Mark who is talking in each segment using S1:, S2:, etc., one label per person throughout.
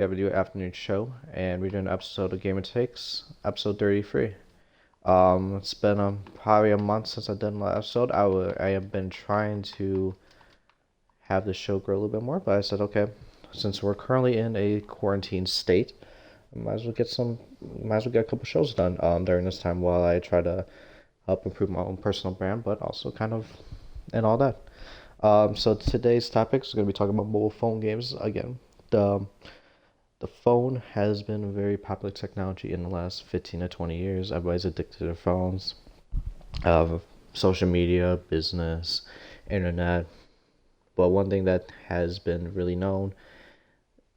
S1: We have a new afternoon show, and we're doing an episode of TheGamersTakes, episode 33. It's been probably a month since I've done the last episode. I have been trying to have the show grow a little bit more, but I said, okay, since we're currently in a quarantine state, might as well get a couple shows done during this time while I try to help improve my own personal brand, but also kind of and all that. So today's topic is going to be talking about mobile phone games again. The the phone has been a very popular technology in the last 15 to 20 years. Everybody's addicted to their phones. Uh, Social media, business, internet. But one thing that has been really known,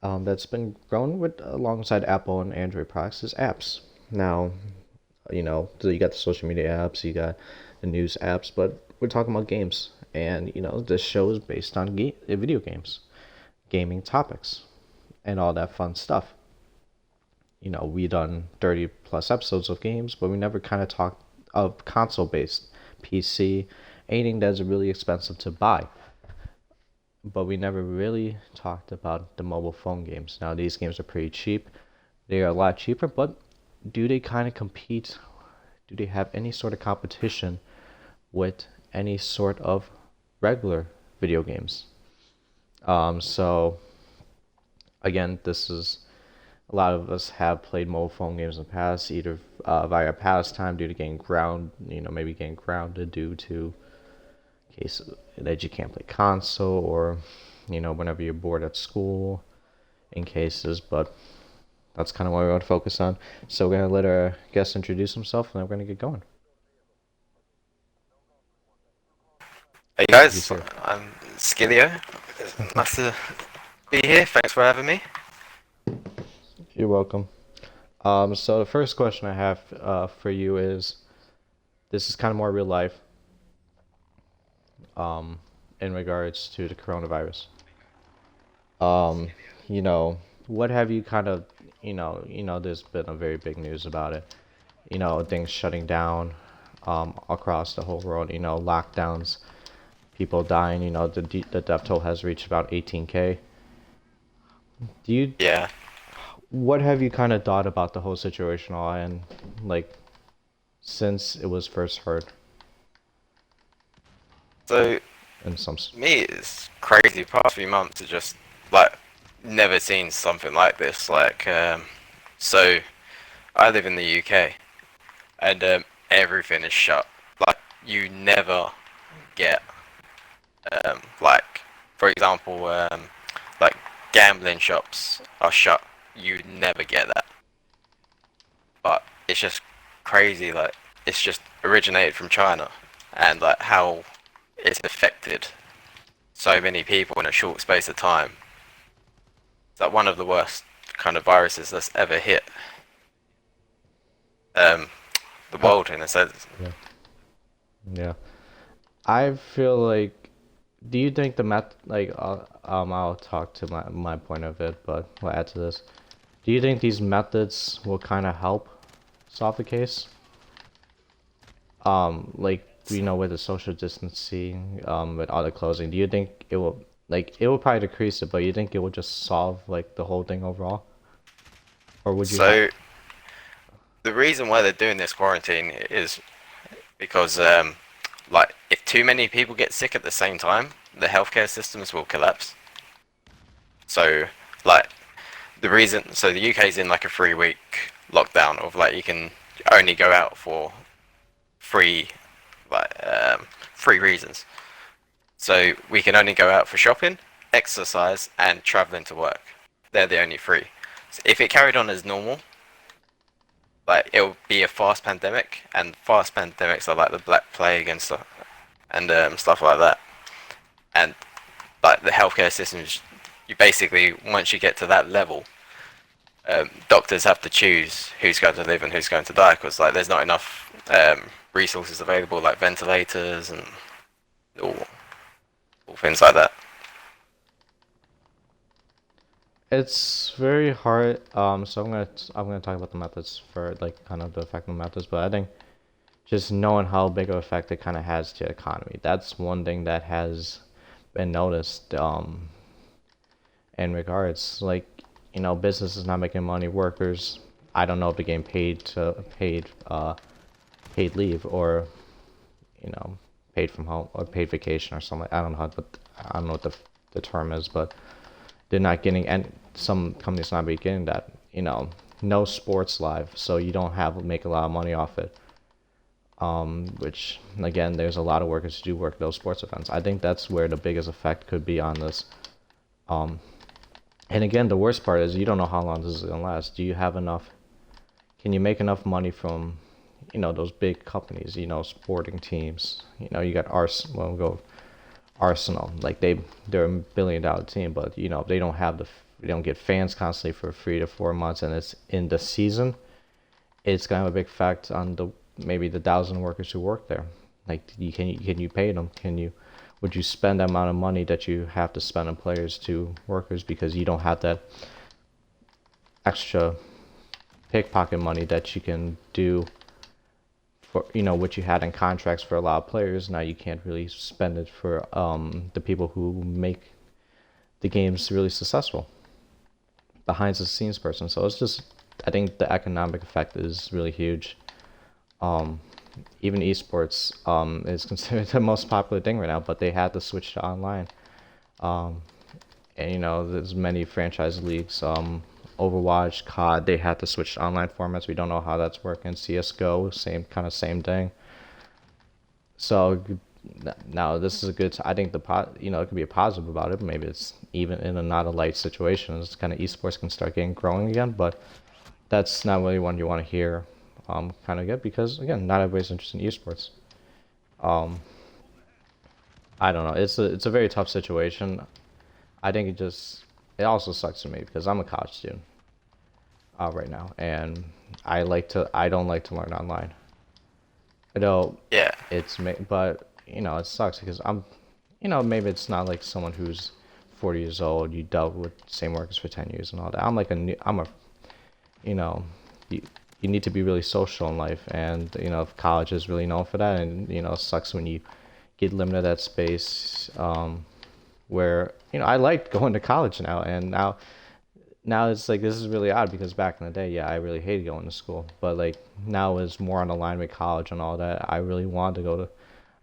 S1: that's been grown with alongside Apple and Android products, is apps. Now, so you got the social media apps, you got the news apps, but we're talking about games. And, this show is based on video games, gaming topics, and all that fun stuff. We done 30 plus episodes of games, but we never kind of talked of console based PC, anything that's really expensive to buy. But we never really talked about the mobile phone games. Now, these games are pretty cheap. They are a lot cheaper, but do they kind of compete? Do they have any sort of competition with any sort of regular video games? So, again, this is a lot of us have played mobile phone games in the past, either via pastime due to getting maybe getting grounded due to cases that you can't play console, or whenever you're bored at school, in cases. But that's kind of what we want to focus on. So we're gonna let our guest introduce himself, and then we're gonna get going.
S2: Hey
S1: Yes,
S2: guys,
S1: sir.
S2: I'm Skillio. Nice to be here. Thanks for having me.
S1: You're welcome. So the first question I have for you is, this is kind of more real life, um, in regards to the coronavirus. Um, you know, what have you kind of, there's been a very big news about it. Things shutting down, across the whole world. Lockdowns, people dying. The death toll has reached about 18K. Do you,
S2: Yeah.
S1: what have you kind of thought about the whole situation all and like since it was first heard
S2: So
S1: in some,
S2: me, it's crazy. The past few months are just like never seen something like this. So I live in the UK, and everything is shut. Like you never get like for example like gambling shops are shut. You never get that. But it's just crazy. Like it's just originated from China, and like how it's affected so many people in a short space of time. It's like one of the worst kind of viruses that's ever hit um, the
S1: how,
S2: world in a sense.
S1: yeah, yeah. I feel like, do you think the I'll talk to my point of it, but we'll add to this. Do you think these methods will kind of help solve the case? Like, with the social distancing, with all the closing, do you think it will probably decrease it, but you think it will just solve like the whole thing overall? Or would you have?
S2: So the reason why they're doing this quarantine is because like if too many people get sick at the same time, the healthcare systems will collapse. So like the UK's in like a 3 week lockdown of like you can only go out for three like three reasons. So we can only go out for shopping, exercise, and traveling to work. They're the only three. So if it carried on as normal, like it would be a fast pandemic, and fast pandemics are like the Black Plague and stuff, and stuff like that. And like the healthcare systems, you basically once you get to that level, doctors have to choose who's going to live and who's going to die because like there's not enough resources available, like ventilators and all, all things like that.
S1: It's very hard. So I'm gonna talk about the methods for like kind of the effective methods, but I think just knowing how big of effect it kind of has to the economy. That's one thing that has been noticed. In regards, like, business is not making money. Workers, I don't know if they're getting paid leave or you know paid from home or paid vacation or something. I don't know I don't know what the term is, but they're not getting, and some companies not be getting that. No sports live, so you don't have make a lot of money off it. Which again, there's a lot of workers who do work those sports events. I think that's where the biggest effect could be on this. Um, and again, the worst part is you don't know how long this is gonna last. Do you have enough? Can you make enough money from, those big companies? Sporting teams. You got Arsenal. Well, we'll go Arsenal. Like they're $1 billion team, but they don't have they don't get fans constantly for 3 to 4 months, and it's in the season. It's gonna have a big effect on maybe the 1,000 workers who work there. Like, can you pay them? Would you spend the amount of money that you have to spend on players to workers because you don't have that extra pickpocket money that you can do for what you had in contracts for a lot of players. Now you can't really spend it for the people who make the games really successful, behind the scenes person. So it's just, I think the economic effect is really huge. Even esports is considered the most popular thing right now, but they had to switch to online. Um, and there's many franchise leagues, Overwatch, COD, they had to switch to online formats. We don't know how that's working. CS:GO, same thing. So now this is a good. I think it could be a positive about it. Maybe it's even in a not a light situation. It's kind of esports can start getting growing again, but that's not really one you want to hear. Kind of good because again, not everybody's interested in esports. Um, I don't know. It's a very tough situation. I think it also sucks to me because I'm a college student right now, and I don't like to learn online.
S2: Yeah.
S1: But it sucks because maybe it's not like someone who's 40 years old. You dealt with same workers for 10 years and all that. I'm a you know you, you need to be really social in life, and college is really known for that. And it sucks when you get limited that space, where I like going to college now, and now it's like this is really odd because back in the day, yeah, I really hated going to school, but like now is more on the line with college and all that. I really want to go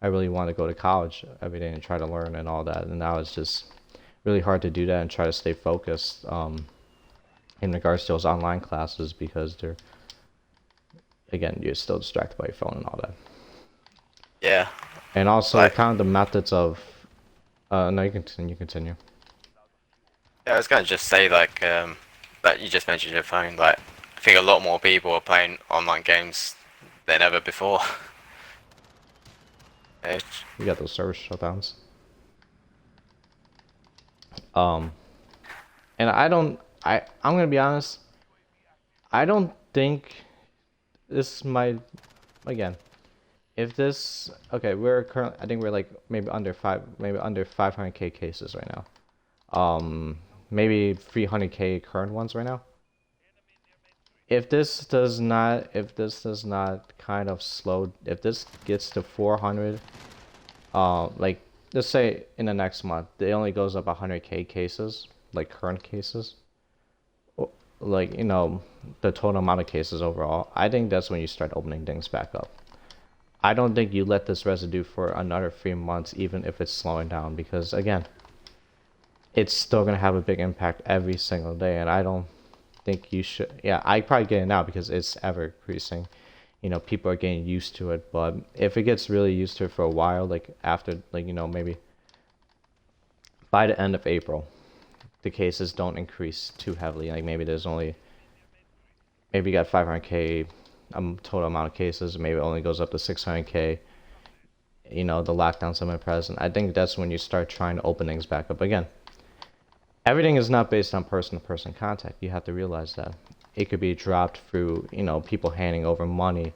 S1: to college every day and try to learn and all that. And now it's just really hard to do that and try to stay focused, in regards to those online classes because again, you're still distracted by your phone and all that.
S2: Yeah.
S1: And also
S2: Like,
S1: kind of the methods of, no, you continue.
S2: yeah, I was gonna just say that you just mentioned your phone. Like, I think a lot more people are playing online games than ever before. It's,
S1: You got those server shutdowns. Um, and I'm gonna be honest. I don't think this might, again, if this, okay, I think we're like maybe under 500k cases right now. Maybe 300k current ones right now. If this does not kind of slow, if this gets to 400, like let's say in the next month, it only goes up 100k cases, like current cases, like the total amount of cases overall. I think that's when you start opening things back up. I don't think you let this residue for another 3 months, even if it's slowing down, because again, it's still gonna have a big impact every single day, and I don't think you should. Yeah, I probably get it now because it's ever increasing. People are getting used to it, but if it gets really used to it for a while, like after, like maybe by the end of April, the cases don't increase too heavily. Like maybe you got 500k total amount of cases, maybe it only goes up to 600k. The lockdowns have been present. I think that's when you start trying to open things back up again. Everything is not based on person-to-person contact. You have to realize that. It could be dropped through, people handing over money,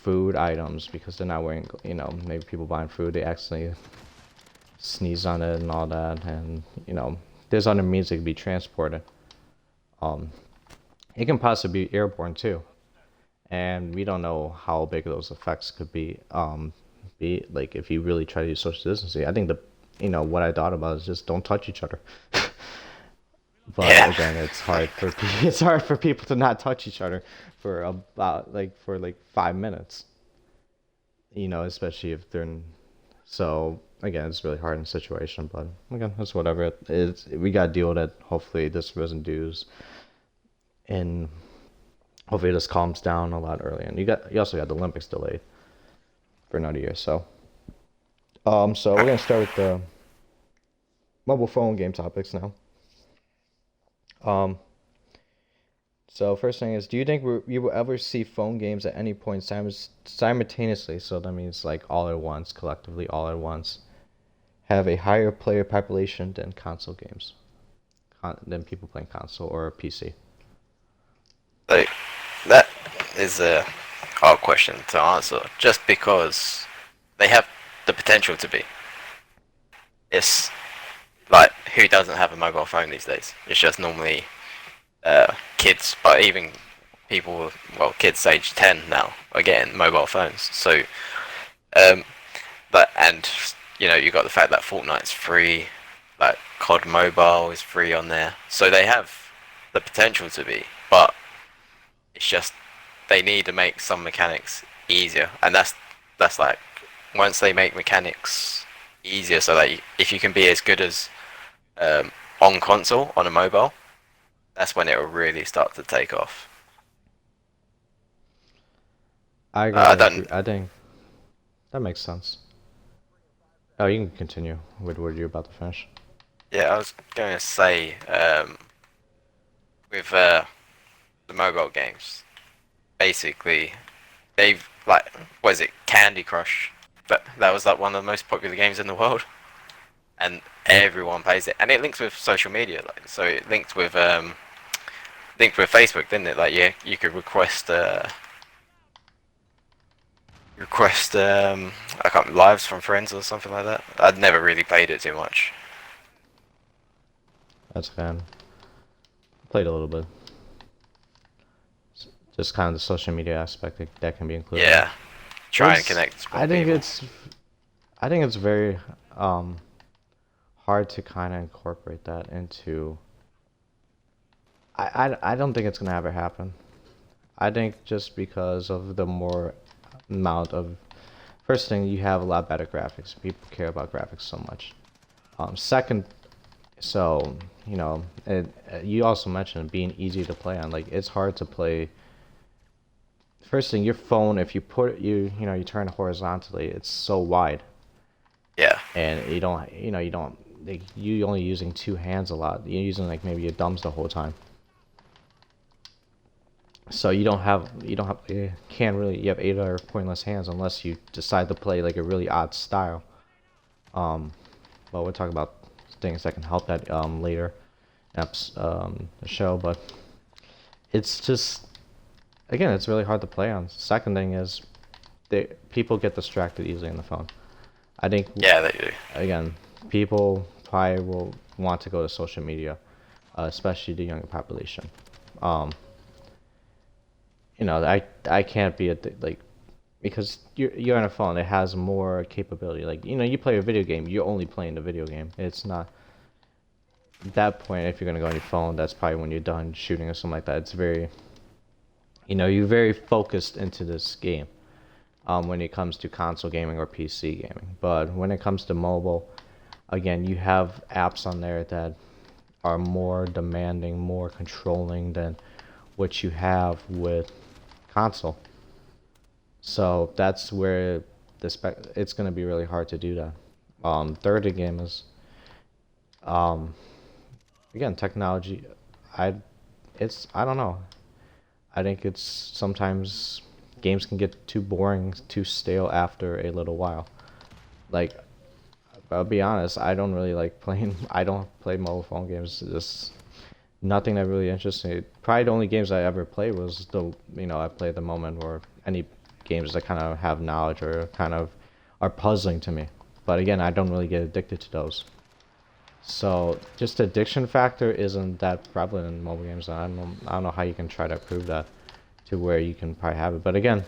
S1: food items because they're not wearing, maybe people buying food, they accidentally sneeze on it and all that. And, there's other means it could be transported. It can possibly be airborne too. And we don't know how big those effects could be like if you really try to use social distancing. I think what I thought about is just don't touch each other. But
S2: Yeah.
S1: again, it's hard for it's hard for people to not touch each other for about like 5 minutes. Especially if they're so again, it's really hard in the situation. But again, it's whatever. We gotta deal with it. Hopefully, this doesn't do, and hopefully this calms down a lot earlier. And you also got the Olympics delayed for another year. So we're gonna start with the mobile phone game topics now. Um, so first thing is, do you think you will ever see phone games at any point simultaneously? So that means like all at once, collectively, all at once, have a higher player population than console games, than people playing console or PC.
S2: Like that is a hard question to answer, just because they have the potential to be. It's like, who doesn't have a mobile phone these days? It's just normally kids, but even people, well, kids age 10 now are getting mobile phones. So, um, but and you got the fact that Fortnite's free, like COD Mobile is free on there, so they have the potential to be, but it's just they need to make some mechanics easier, and that's like, once they make mechanics easier, so that if you can be as good as on console on a mobile, that's when it will really start to take off.
S1: I
S2: I
S1: gotta agree.
S2: don't.
S1: I think that makes sense. Oh, you can continue with what you're about to finish.
S2: Yeah, I was going to say, with the mobile games, basically they've, like, what is it, Candy Crush? That was like one of the most popular games in the world, and
S1: Yep.
S2: everyone plays it, and it links with social media, like, so it linked with Facebook, didn't it? Like, yeah, you could request I can't, lives from friends or something like that. I'd never really played it too much.
S1: That's kind. Played a little bit. Just kind of the social media aspect that can be included in it.
S2: Yeah, try and
S1: It's
S2: connect with more people.
S1: I think it's very hard to kind of incorporate that into. I don't think it's gonna ever happen. I think just because of the more amount of first thing, you have a lot better graphics. People care about graphics so much. Second, so you also mentioned being easy to play on. Like it's hard to play. First thing, your phone, if you put you turn it horizontally, it's so wide,
S2: Yeah,
S1: and you don't like you only using two hands a lot. You're using like maybe your thumbs the whole time. So you can't really you have eight other pointless hands unless you decide to play like a really odd style. Um, but we'll talk about things that can help that later, the show. But it's just again, it's really hard to play on. Second thing is, people get distracted easily on the phone. I think
S2: yeah, they do.
S1: again, people probably will want to go to social media, especially the younger population. Um, I can't be like because you're on a phone. It has more capability. Like you play a video game, you're only playing the video game. It's not at that point. If you're gonna go on your phone, that's probably when you're done shooting or something like that. It's very you're very focused into this game. When it comes to console gaming or PC gaming, but when it comes to mobile, again, you have apps on there that are more demanding, more controlling than what you have with console. So that's where it's going to be really hard to do that. Third again is um, again technology. I I don't know. I think it's sometimes games can get too boring, too stale after a little while. Like I'll be honest, I don't really like playing. I don't play mobile phone games. Just nothing that really interests me. Probably the only games I ever played was I played at the moment, or any games that kind of have knowledge or kind of are puzzling to me. But again, I don't really get addicted to those. So just the addiction factor isn't that prevalent in mobile games. I don't know how you can try to prove that to where you can probably have it. But again,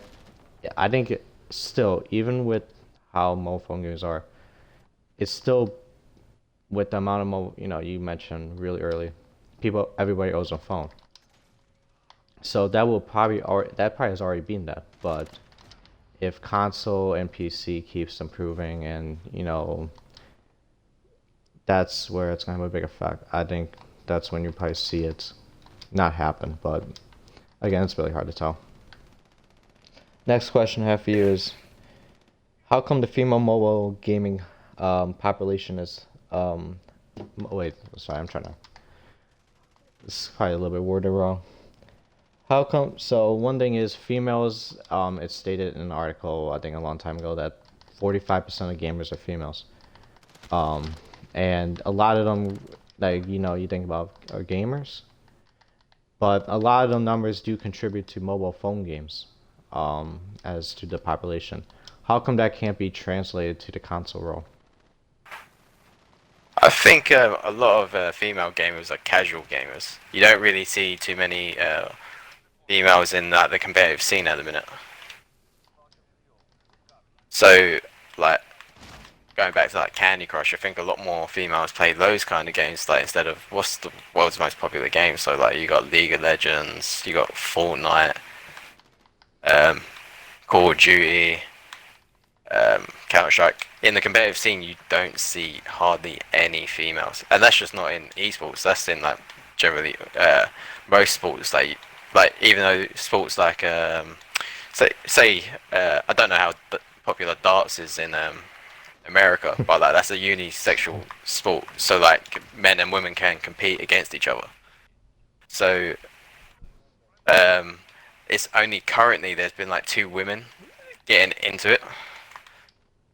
S1: I think still, even with how mobile phone games are, it's still with the amount of you mentioned really early, everybody owns a phone. So that probably has already been that. But if console and PC keeps improving, and that's where it's gonna have a big effect. I think that's when you probably see it not happen. But again, it's really hard to tell. Next question I have for you is, how come the female mobile gaming population is wait, sorry, I'm trying to. This is probably a little bit worded wrong. How come? So one thing is females. It's stated in an article I think a long time ago that 45% of gamers are females. Um, and a lot of them, like you think about are gamers, but a lot of the numbers do contribute to mobile phone games, as to the population. How come that can't be translated to the console role?
S2: I think a lot of female gamers are casual gamers. You don't really see too many females in the competitive scene at the minute. So, like, going back to like Candy Crush, I think a lot more females play those kind of games, like instead of what's the world's most popular game. So like you got League of Legends, you got Fortnite, um, Call of Duty, Counter Strike. In the competitive scene, you don't see hardly any females, and that's just not in esports. That's in like generally most sports. Like even though sports like say I don't know how popular darts is in America, but like that's a unisexual sport, so like men and women can compete against each other. So um, it's only currently there's been like two women getting into it.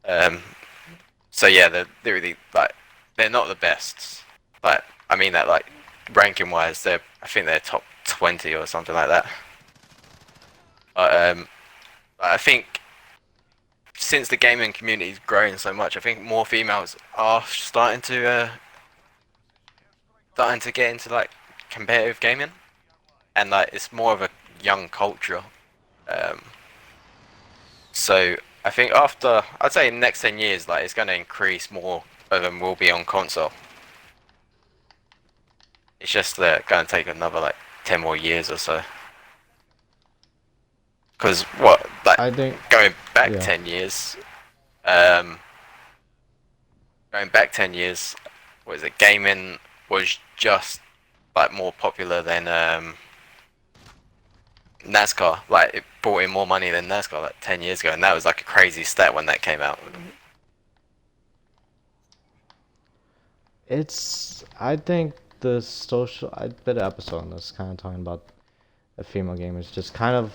S2: Um, so yeah, they're really like they're not the best. Like I mean that like ranking wise, I think they're top 20 or something like that. But I think since the gaming community is growing so much, I think more females are starting to get into like competitive gaming, and like it's more of a young culture. Um, so I think after I'd say in the next 10 years, like it's going to increase more of them will be on console. It's just going to take another like 10 more years or so. Because what like
S1: I think,
S2: going back
S1: yeah.
S2: 10 years, um, going back 10 years, was it gaming was just like more popular than NASCAR. Like it brought in more money than NASCAR like 10 years ago, and that was like a crazy stat when that came out.
S1: I think I did an episode on this, kind of talking about the female gamers, just kind of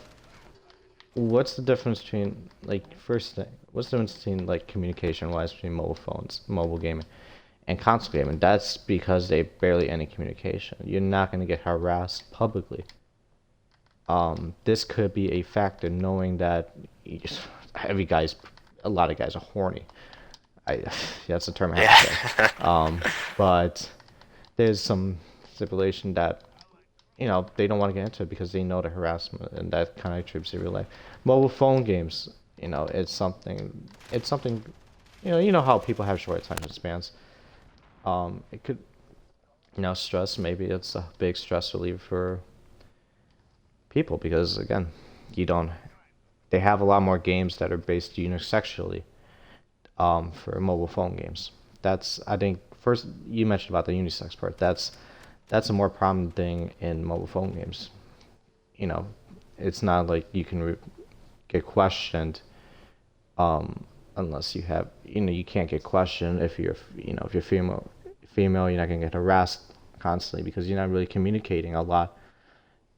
S1: what's the difference between, like, first thing, what's the difference between, like, communication wise between mobile phones, mobile gaming, and console gaming? That's because they barely any communication. You're not going to get harassed publicly. This could be a factor, knowing that every guy's, a lot of guys are horny. I that's the term I have to say. But there's some stipulation that they don't want to get into it because they know the harassment, and that kind of attributes to real life. Mobile phone games, it's something, you know how people have short attention spans. It could, stress, maybe it's a big stress reliever for people because, again, you don't, they have a lot more games that are based unisexually, for mobile phone games. That's, I think, first you mentioned about the unisex part. That's a more prominent thing in mobile phone games. You know, it's not like you can get questioned, unless you have, you can't get questioned if you're female, you're not gonna get harassed constantly because you're not really communicating a lot,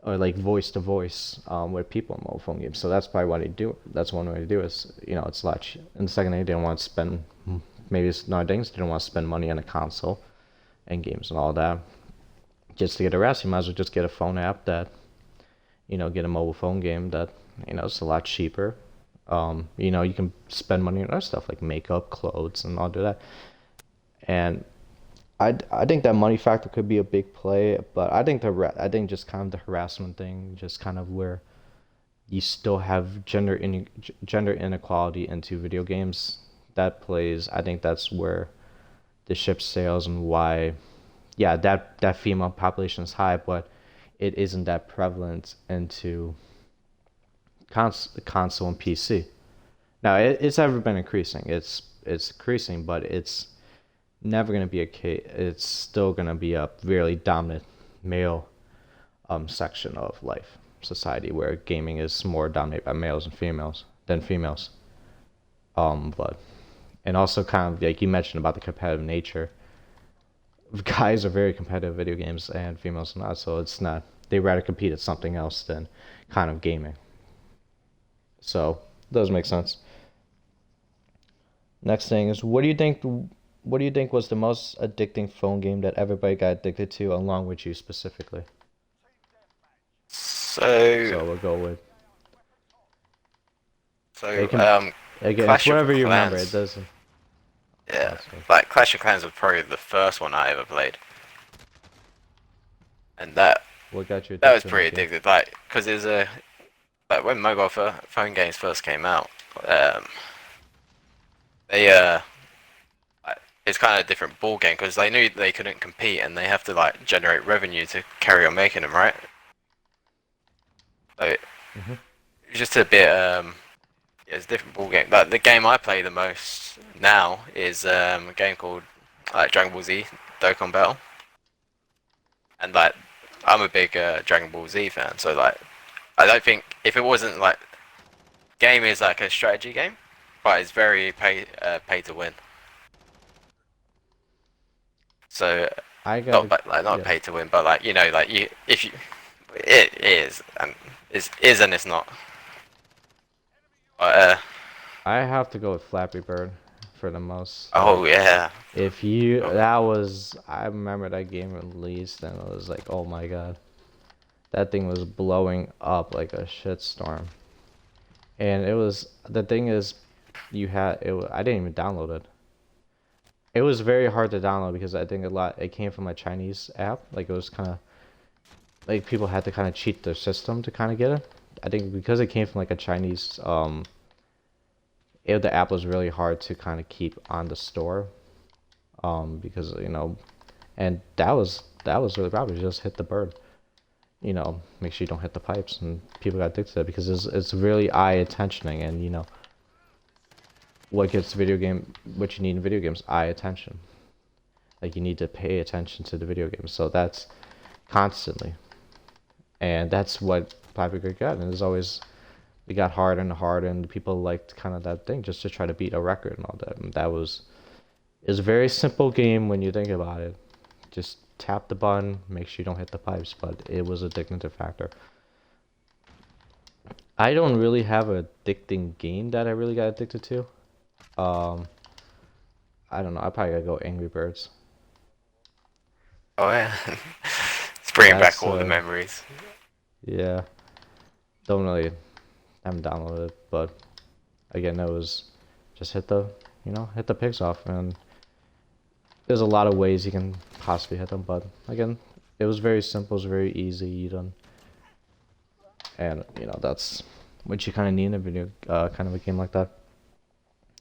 S1: or like voice to voice, with people in mobile phone games. So that's probably what they do. That's one way to do it. Is, it's a lot. And the second thing, they don't want to spend. Maybe it's not things. They don't want to spend money on a console and games and all that. Just to get harassed, you might as well just get a phone app that, get a mobile phone game that, it's a lot cheaper. You can spend money on other stuff like makeup, clothes, and all of that. And I think that money factor could be a big play, but I think just kind of the harassment thing, just kind of where you still have gender inequality into video games, that plays. I think that's where the ship sails, and why yeah, that female population is high, but it isn't that prevalent into console and PC. Now it's ever been increasing. It's increasing, but it's never going to be a case. It's still going to be a really dominant male section of life society where gaming is more dominated by males and females than females. But and also kind of like you mentioned about the competitive nature. Guys are very competitive video games and females are not, so it's not. They rather compete at something else than kind of gaming. So those make sense. Next thing is, what do you think? What do you think was the most addicting phone game that everybody got addicted to, along with you specifically?
S2: So,
S1: So we'll go with.
S2: so
S1: It can again. It's
S2: Clash of
S1: whatever you remember. It
S2: Clans.
S1: doesn't.
S2: Yeah, like Clash of Clans was probably the first one I ever played, and
S1: What got you
S2: that was
S1: addicted to
S2: pretty
S1: that game?
S2: addictive. Like, because it was a like when mobile phone games first came out, um, they it's kind of a different ball game because they knew they couldn't compete and they have to like generate revenue to carry on making them, right? So
S1: Hmm.
S2: it's just a bit yeah, it's a different ball game. Like the game I play the most now is a game called Dragon Ball Z Dokkan Battle, and like I'm a big Dragon Ball Z fan, so like I don't think if it wasn't like game is like a strategy game, but it's very pay to win. So
S1: I
S2: not
S1: gotta.
S2: but like not
S1: Yeah.
S2: pay to win, but like you know like you if you it is and is and it's not. But,
S1: I have to go with Flappy Bird for the most.
S2: oh
S1: Like,
S2: yeah,
S1: if you that was, I remember that game released and it was like, oh my god, that thing was blowing up like a shitstorm. And it was the thing is, you had it. I didn't even download it. It was very hard to download because I think a lot it came from a Chinese app. Like it was kind of like people had to kind of cheat their system to kind of get it. I think because it came from like a Chinese the app was really hard to kind of keep on the store because and that was really probably just hit the bird, make sure you don't hit the pipes, and people got addicted to it because it's really eye attentioning, and what you need in video games, eye attention. Like you need to pay attention to the video game, so that's constantly, and that's what Paprika got, and it's always it got harder and harder, and people liked kind of that thing just to try to beat a record and all that. And that was is a very simple game when you think about it. Just tap the button, make sure you don't hit the pipes, but it was a addictive factor. I don't really have a addicting game that I really got addicted to. Um, I don't know. I probably gotta go Angry Birds.
S2: oh yeah, it's bringing back
S1: That's
S2: all the memories.
S1: yeah. Don't really haven't downloaded it, but again, it was just hit the pigs off, and there's a lot of ways you can possibly hit them, but again, it was very simple, it was very easy, and that's what you kind of need in a kind of a game like that.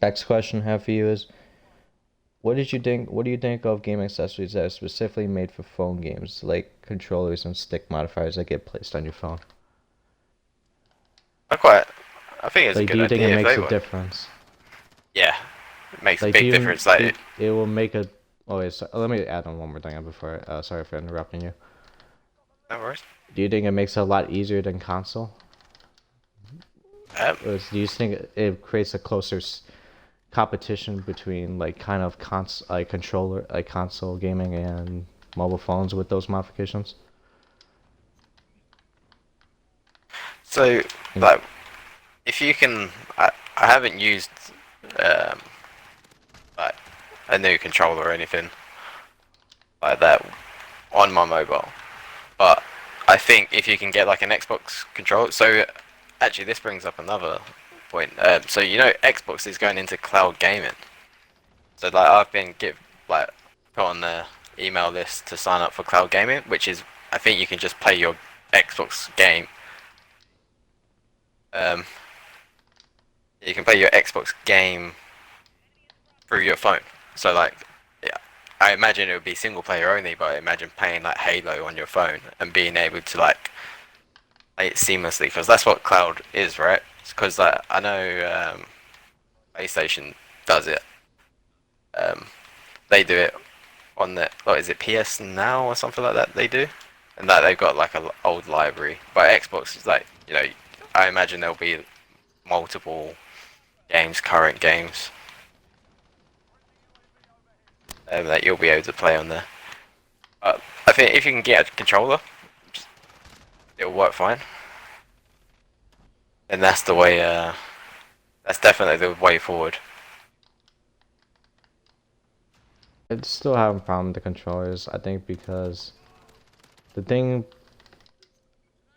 S1: Next question I have for you is, what do you think of game accessories that are specifically made for phone games, like controllers and stick modifiers that get placed on your phone?
S2: I quite, I think it's a
S1: Like, do
S2: good
S1: you think it
S2: idea if
S1: makes
S2: they
S1: a
S2: were.
S1: difference?
S2: Yeah, it makes a
S1: Like, do
S2: big
S1: you
S2: difference. Like,
S1: it will make a oh wait, let me add on one more thing before sorry for interrupting you.
S2: no worries.
S1: Do you think it makes it a lot easier than console?
S2: Um,
S1: Or do you think it creates a closer competition between like kind of controller like console gaming and mobile phones with those modifications?
S2: so
S1: Mm.
S2: like, if you can, I haven't used um like a new controller or anything like that on my mobile, but I think if you can get like an Xbox controller, so actually this brings up another point. So Xbox is going into cloud gaming. So like I've been put on the email list to sign up for cloud gaming, which is I think you can just play your Xbox game. Um, you can play your Xbox game through your phone. So like, yeah, I imagine it would be single player only, but I imagine playing like Halo on your phone and being able to like play it seamlessly because that's what cloud is, right? Because like, I know PlayStation does it. Um, they do it on the what is it PS Now or something like that. They do, and that they've got like an old library. But Xbox is like I imagine there'll be multiple games, current games that you'll be able to play on there. I think if you can get a controller, it'll work fine. And that's the way. That's definitely the way forward.
S1: I still have a problem with the controllers. I think because the thing,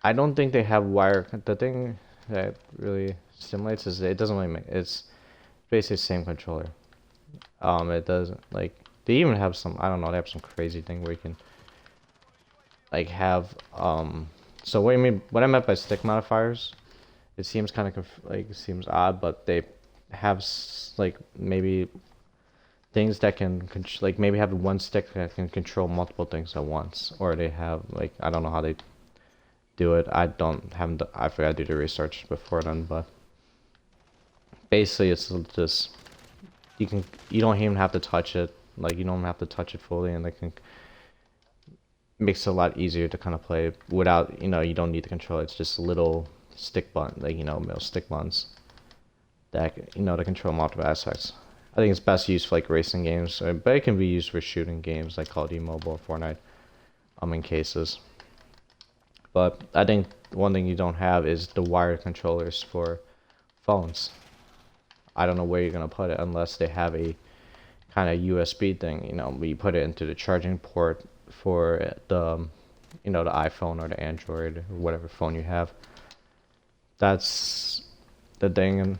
S1: I don't think they have wire. The thing that really stimulates is it doesn't really make. It's basically the same controller. It doesn't like they even have some. I don't know. They have some crazy thing where you can like have So what I mean, what I meant by stick modifiers, it seems kind of like it seems odd, but they have like maybe things that can like maybe have one stick that can control multiple things at once, or they have like I don't know how they do it. I don't haven't I forgot to do the research before then, but basically it's just you don't even have to touch it. Like you don't have to touch it fully, and it can makes it a lot easier to kind of play without you don't need the controller. It's just little stick button like middle stick buttons that to control multiple aspects. I think it's best used for like racing games, but it can be used for shooting games like Call of Duty Mobile or Fortnite. In cases. But I think one thing you don't have is the wired controllers for phones. I don't know where you're gonna put it unless they have a kind of USB thing. Where you put it into the charging port for the iPhone or the Android or whatever phone you have. That's the thing, and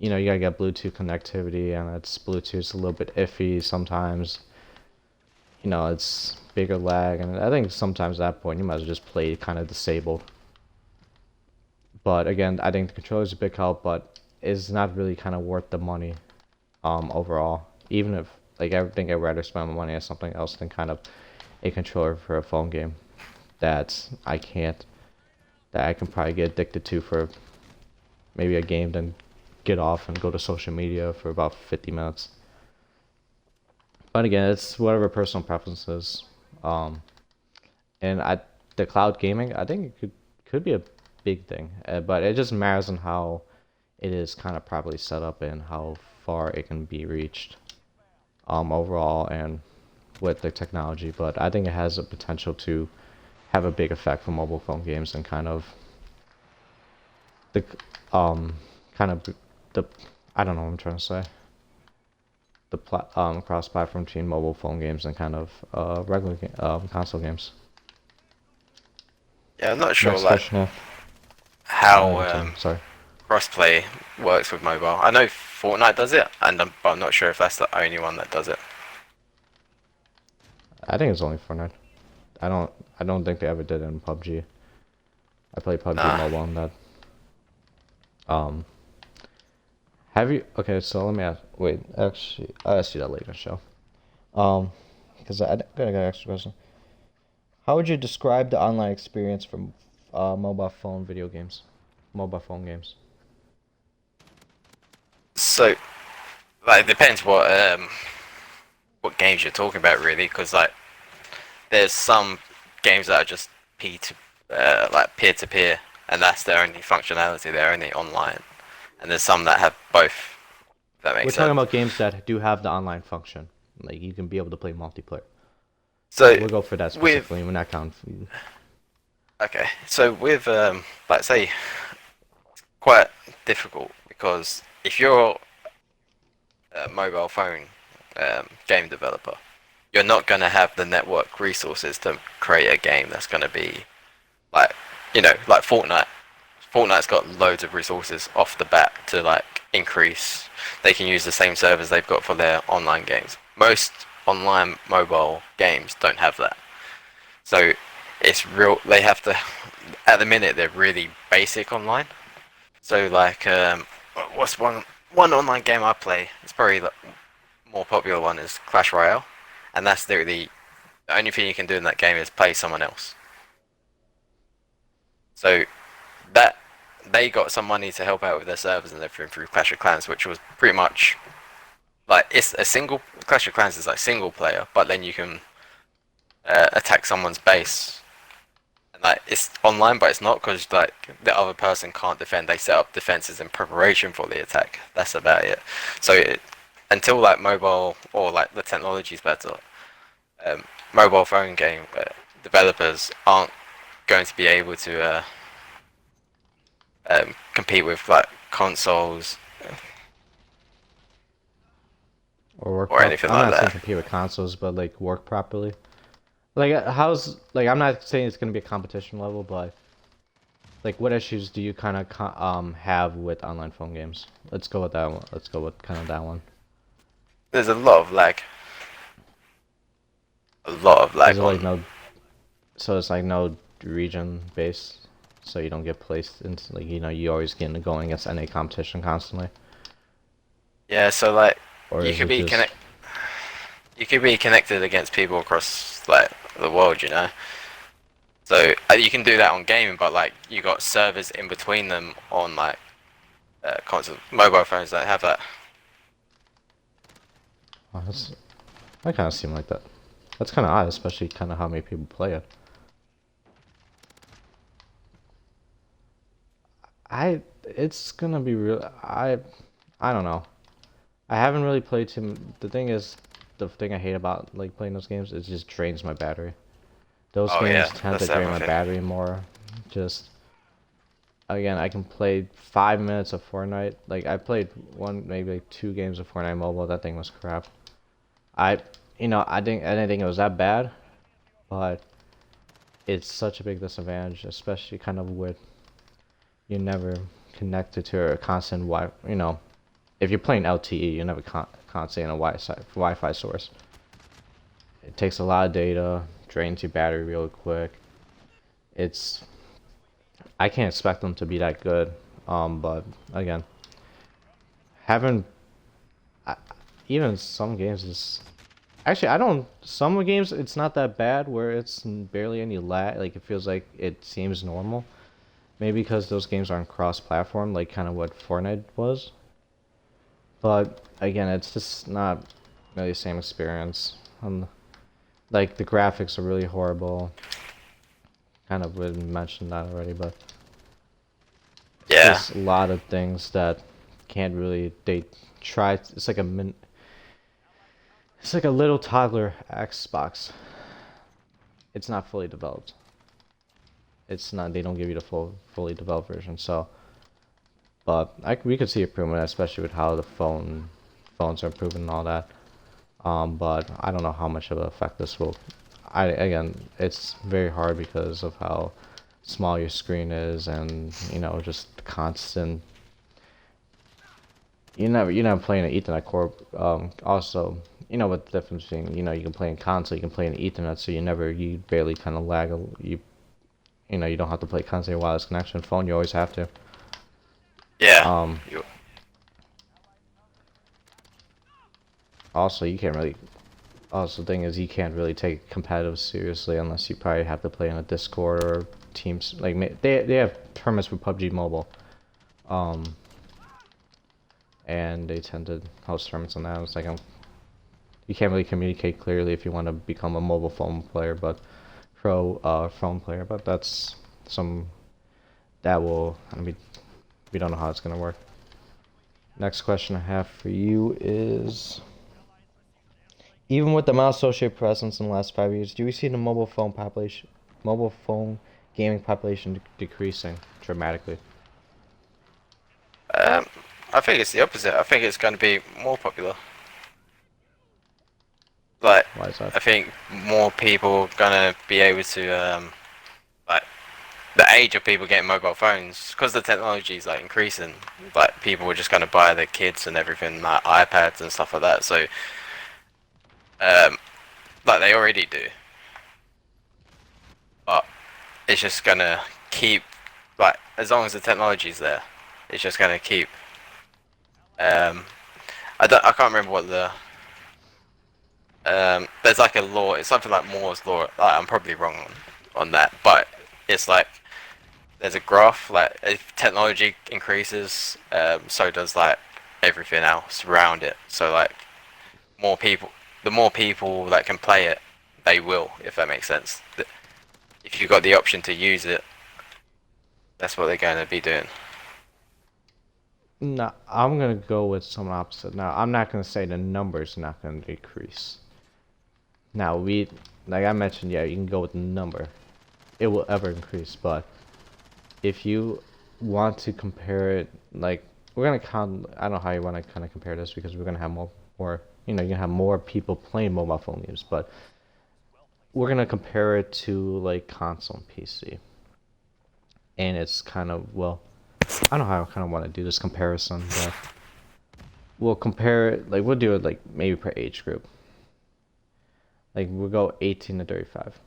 S1: you gotta get Bluetooth connectivity, and it's Bluetooth's a little bit iffy sometimes. It's bigger lag, and I think sometimes at that point you might as well just play kind of disabled. But again, I think the controller is a big help, but it's not really kind of worth the money overall. Even if like I think I'd rather spend my money on something else than kind of a controller for a phone game that I can probably get addicted to for maybe a game, then get off and go to social media for about 50 minutes. But again, it's whatever personal preferences. And the cloud gaming, I think it could be a big thing, but it just matters on how it is kind of properly set up and how far it can be reached overall and with the technology. But I think it has a potential to have a big effect for mobile phone games and kind of the kind of the I don't know what I'm trying to say. The cross-platform between mobile phone games and kind of regular console games.
S2: Yeah, I'm not sure
S1: Next
S2: like
S1: question. Yeah.
S2: how
S1: Sorry.
S2: crossplay works with mobile. I know Fortnite does it, and but I'm not sure if that's the only one that does it.
S1: I think it's only Fortnite. I don't think they ever did it in PUBG. I play PUBG Mobile on that. Have you? Okay, so let me ask. Wait, actually, I'll ask you that later in the show. Because I got an extra question. How would you describe the online experience for mobile phone video games? Mobile phone games.
S2: So, like, it depends what games you're talking about, really, because like, there's some games that are just like peer to peer, and that's their only functionality. They're only online, and there's some that have both. If that
S1: We're
S2: makes
S1: talking
S2: sense.
S1: about games that do have the online function, like you can be able to play multiplayer.
S2: So
S1: We'll go for that
S2: with
S1: specifically when that counts.
S2: okay, so with like say, quite difficult because if you're a mobile phone game developer, you're not going to have the network resources to create a game that's going to be like, like Fortnite. Fortnite's got loads of resources off the bat to like increase. They can use the same servers they've got for their online games. Most online mobile games don't have that. So it's real. They have to. At the minute, they're really basic online. So like, what's one online game I play? It's probably the more popular one is Clash Royale, and that's the only thing you can do in that game is play someone else. So that they got some money to help out with their servers and everything through Clash of Clans, which was pretty much like it's a single Clash of Clans is like single player, but then you can attack someone's base. And like it's online, but it's not because like the other person can't defend. They set up defenses in preparation for the attack. That's about it. So until like mobile or like the technology's better, mobile phone game developers aren't going to be able to compete with like consoles
S1: Or work
S2: or
S1: prop.
S2: anything
S1: I'm
S2: like
S1: not saying
S2: that.
S1: compete with consoles, but like work properly. Like how's like I'm not saying it's gonna be a competition level, but like what issues do you kind of have with online phone games? Let's go with that one. Let's go with kind of that one.
S2: There's a lot of lag, a lot of
S1: Is
S2: lag
S1: it like
S2: on.
S1: no? So it's like no region based, so you don't get placed into like you always get going against NA competition constantly,
S2: Yeah, so like
S1: or
S2: you
S1: is
S2: could
S1: it
S2: be
S1: just?
S2: connect, you could be connected against people across like the world, you know. So you can do that on gaming, but like you got servers in between them on like console mobile phones that have that.
S1: Oh, that kind of seem like that. That's kind of odd, especially kind of how many people play it. It's gonna be real. I don't know. I haven't really played too. The thing is, the thing I hate about like playing those games is it just drains my battery. Those
S2: Oh
S1: games
S2: yeah,
S1: tend to
S2: that's the
S1: drain
S2: other
S1: my
S2: thing.
S1: battery more. Just again, I can play 5 minutes of Fortnite. Like I played one, maybe like 2 games of Fortnite mobile. That thing was crap. I, I didn't think it was that bad, but it's such a big disadvantage, especially kind of with you never connected to a constant Wi. If you're playing LTE, you're never constant in a Wi-Fi source. It takes a lot of data, drains your battery real quick. It's I can't expect them to be that good. But again, having I, even some games is actually I don't. Some games it's not that bad where it's barely any lag. Like it feels like it seems normal. Maybe because those games aren't cross-platform, like kind of what Fortnite was. But again, it's just not really the same experience. Like the graphics are really horrible. Kind of would mention that already, but it's
S2: Yeah,
S1: just a lot of things that can't really they try. It's like a little toddler Xbox. It's not fully developed. It's not. They don't give you the fully developed version. So, but we could see improvement, especially with how the phones are improving and all that. But I don't know how much of an effect this will. Again, it's very hard because of how small your screen is, and just constant. You're never playing an Ethernet core. Also, what the difference between you can play in console, you can play in Ethernet, so you barely kind of lag. You don't have to play constant wireless connection. Phone, you always have to.
S2: yeah.
S1: Um,
S2: You,
S1: Also, you can't really. Also, the thing is, you can't really take competitive seriously unless you probably have to play in a Discord or Teams. Like they have tournaments with PUBG Mobile, um, and they tend to host tournaments on that. It's like you can't really communicate clearly if you want to become a mobile phone player, but pro phone player. But that's some that will. I mean, we don't know how it's gonna work. Next question I have for you is. Even with the amount of social presence in the last 5 years, do we see the mobile phone gaming population decreasing dramatically?
S2: um, I think it's the opposite. I think it's going to be more popular. Like,
S1: Why is that?
S2: I think more people gonna be able to like the age of people getting mobile phones because the technology is like increasing. Like people are just gonna buy their kids and everything like iPads and stuff like that. So um, like they already do, but it's just gonna keep like as long as the technology's there, it's just gonna keep. Um, I can't remember what the There's like a law. It's something like Moore's law. I'm probably wrong on that, but it's like there's a graph. Like if technology increases, so does like everything else around it. So like more people, the more people that can play it, they will. If that makes sense. If you've got the option to use it, that's what they're going to be doing.
S1: No, I'm gonna go with some opposite. Now, I'm not gonna say the number's not gonna decrease. Now, like I mentioned, yeah, you can go with the number. It will ever increase, but if you want to compare it, like, we're gonna count, I don't know how you want to kind of compare this because we're gonna have more, you're gonna have more people playing mobile phone games, but we're gonna compare it to, like, console and PC. And it's kind of, well, I don't know how I kind of want to do this comparison, but we'll compare it, like, we'll do it, like, maybe per age group. Like, we'll go 18 to 35.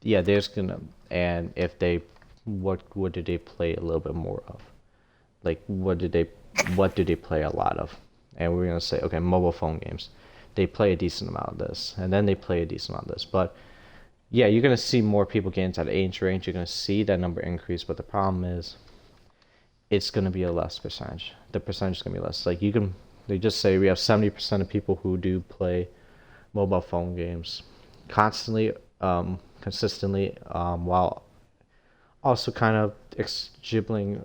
S1: Yeah, there's gonna, and if they, what do they play a little bit more of? Like, what do they play a lot of? And we're gonna say, okay, mobile phone games. They play a decent amount of this, and then they play a decent amount of this. But yeah, you're gonna see more people get into that age range. You're gonna see that number increase, but the problem is, it's gonna be a less percentage. The percentage is gonna be less. Like they just say we have 70% of people who do play mobile phone games constantly, consistently, while also kind of gibbling,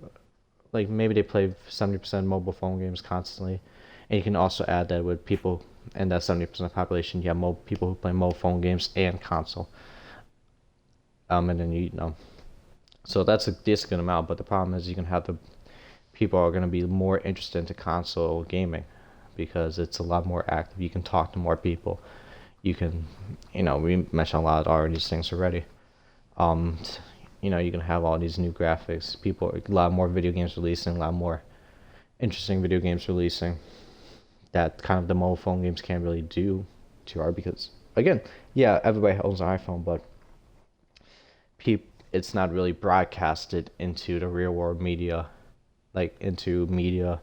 S1: like maybe they play 70% mobile phone games constantly, and you can also add that with people in that 70% population, you have people who play mobile phone games and console, and then so that's a decent amount. But the problem is you can have the people are going to be more interested into console gaming because it's a lot more active. You can talk to more people. You can, we mentioned a lot of these things already. Um, you can have all these new graphics. A lot more video games releasing, a lot more interesting video games releasing that kind of the mobile phone games can't really do to our because again, yeah, everybody owns an iPhone, but it's not really broadcasted into the real world media, like into media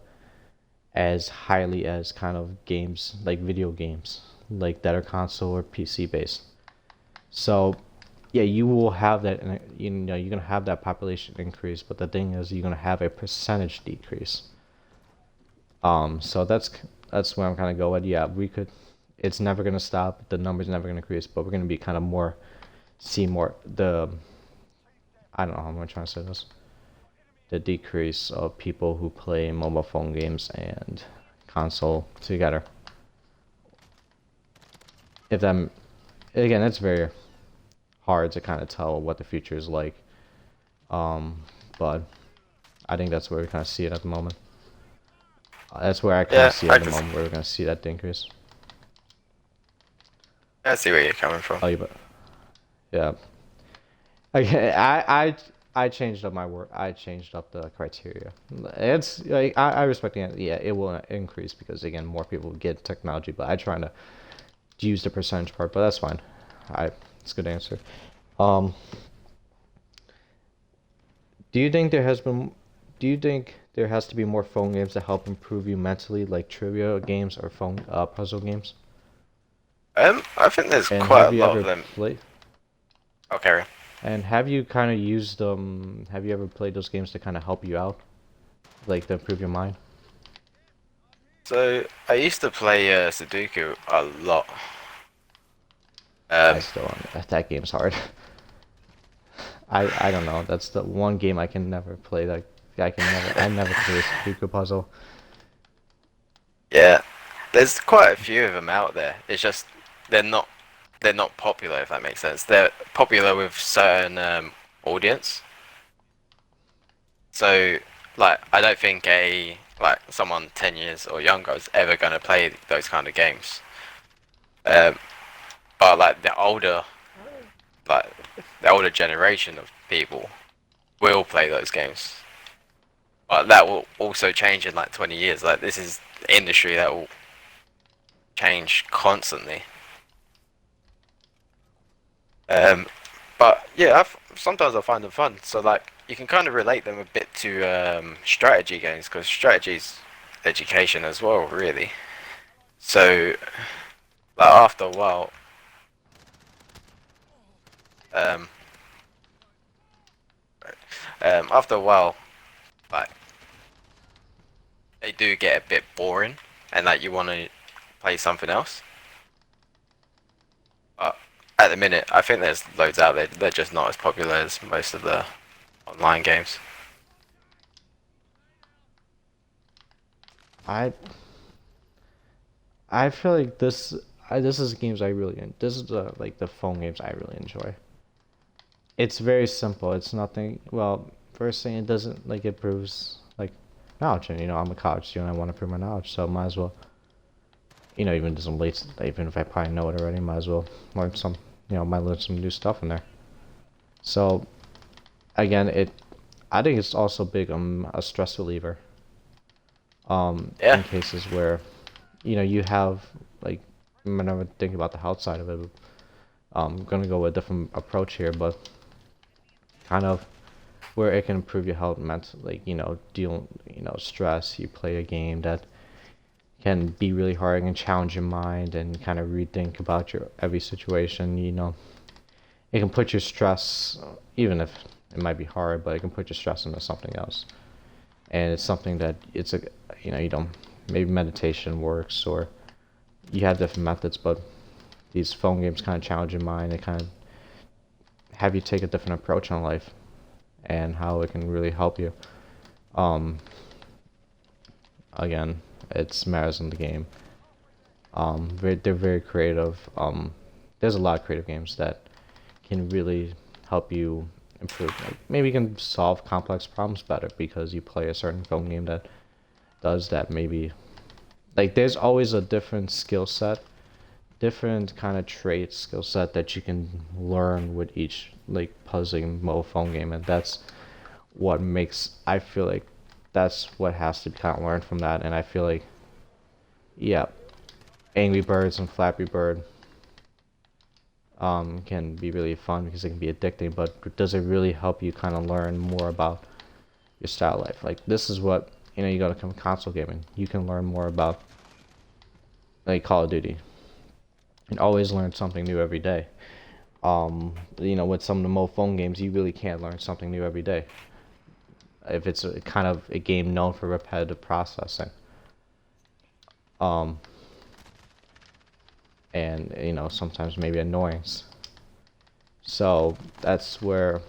S1: as highly as kind of games like video games like that are console or PC based. So yeah, you will have that, you're gonna have that population increase, but the thing is, you're gonna have a percentage decrease. So that's where I'm kind of going. Yeah, we could. It's never gonna stop. The number's never gonna increase, but we're gonna be kind of see more the. I don't know how I'm trying to say this. The decrease of people who play mobile phone games and console together. If that, again, it's very hard to kind of tell what the future is like. But I think that's where we kind of see it at the moment. That's where I kind of see it at the moment, where we're going to see that increase.
S2: I see where you're coming from.
S1: Oh, yeah. Okay, I changed up my work. I changed up the criteria. It's like I respect the answer. Yeah, it will increase because again, more people get technology. But I try to use the percentage part, but that's fine. It's a good answer. Do you think there has to be more phone games that help improve you mentally, like trivia games or phone puzzle games?
S2: I think there's
S1: And
S2: quite
S1: have
S2: a
S1: you
S2: lot
S1: ever
S2: of them.
S1: played?
S2: Oh, carry on.
S1: And have you kind of used have you ever played those games to kind of help you out, like to improve your mind?
S2: So I used to play Sudoku a lot.
S1: I still that game's hard. I don't know. That's the one game I can never play. That I never play a Sudoku puzzle.
S2: Yeah, there's quite a few of them out there. It's just they're not they're not popular, if that makes sense. They're popular with certain audience. So like I don't think someone 10 years or younger is ever gonna play those kind of games. Um, but like the older generation of people will play those games. But that will also change in like 20 years. Like this is the industry that will change constantly. But yeah, sometimes I find them fun. So like you can kind of relate them a bit to strategy games because strategy is education as well, really. So Like after a while, um, after a while, like they do get a bit boring, and like you want to play something else. But at the minute, I think there's loads out there. They're just not as popular as most of the online games.
S1: I I feel like this is games I really this is the like the phone games I really enjoy. It's very simple. It's nothing. Well, first thing it doesn't like it proves like knowledge, and I'm a college student. I want to prove my knowledge, so might as well. Even some late, even if I probably know it already, might as well learn some. Might learn some new stuff in there. So again, I think it's also big a stress reliever.
S2: Yeah,
S1: In cases where you have like I'm never thinking about the health side of it. I'm gonna go with a different approach here, but kind of where it can improve your health mentally, like deal stress. You play a game that can be really hard and challenge your mind and kind of rethink about your every situation. It can put your stress, even if it might be hard, but it can put your stress into something else. And it's something that it's a you don't maybe meditation works or you have different methods, but these phone games kind of challenge your mind. They kind of have you take a different approach on life and how it can really help you. Um, Again, it's matters in the game. They're very creative. There's a lot of creative games that can really help you improve. Like maybe you can solve complex problems better because you play a certain phone game that does that. Maybe like there's always a different skill set, different kind of trait skill set that you can learn with each like puzzling mobile phone game, and that's what makes I feel like that's what has to be kind of learned from that. And I feel like yeah, Angry Birds and Flappy Bird can be really fun because it can be addicting, but does it really help you kind of learn more about your style of life? Like this is what you go to console gaming, you can learn more about like Call of Duty and always learn something new every day. With some of the mobile phone games, you really can't learn something new every day if it's a kind of a game known for repetitive processing. Um, and sometimes maybe annoyance. So that's where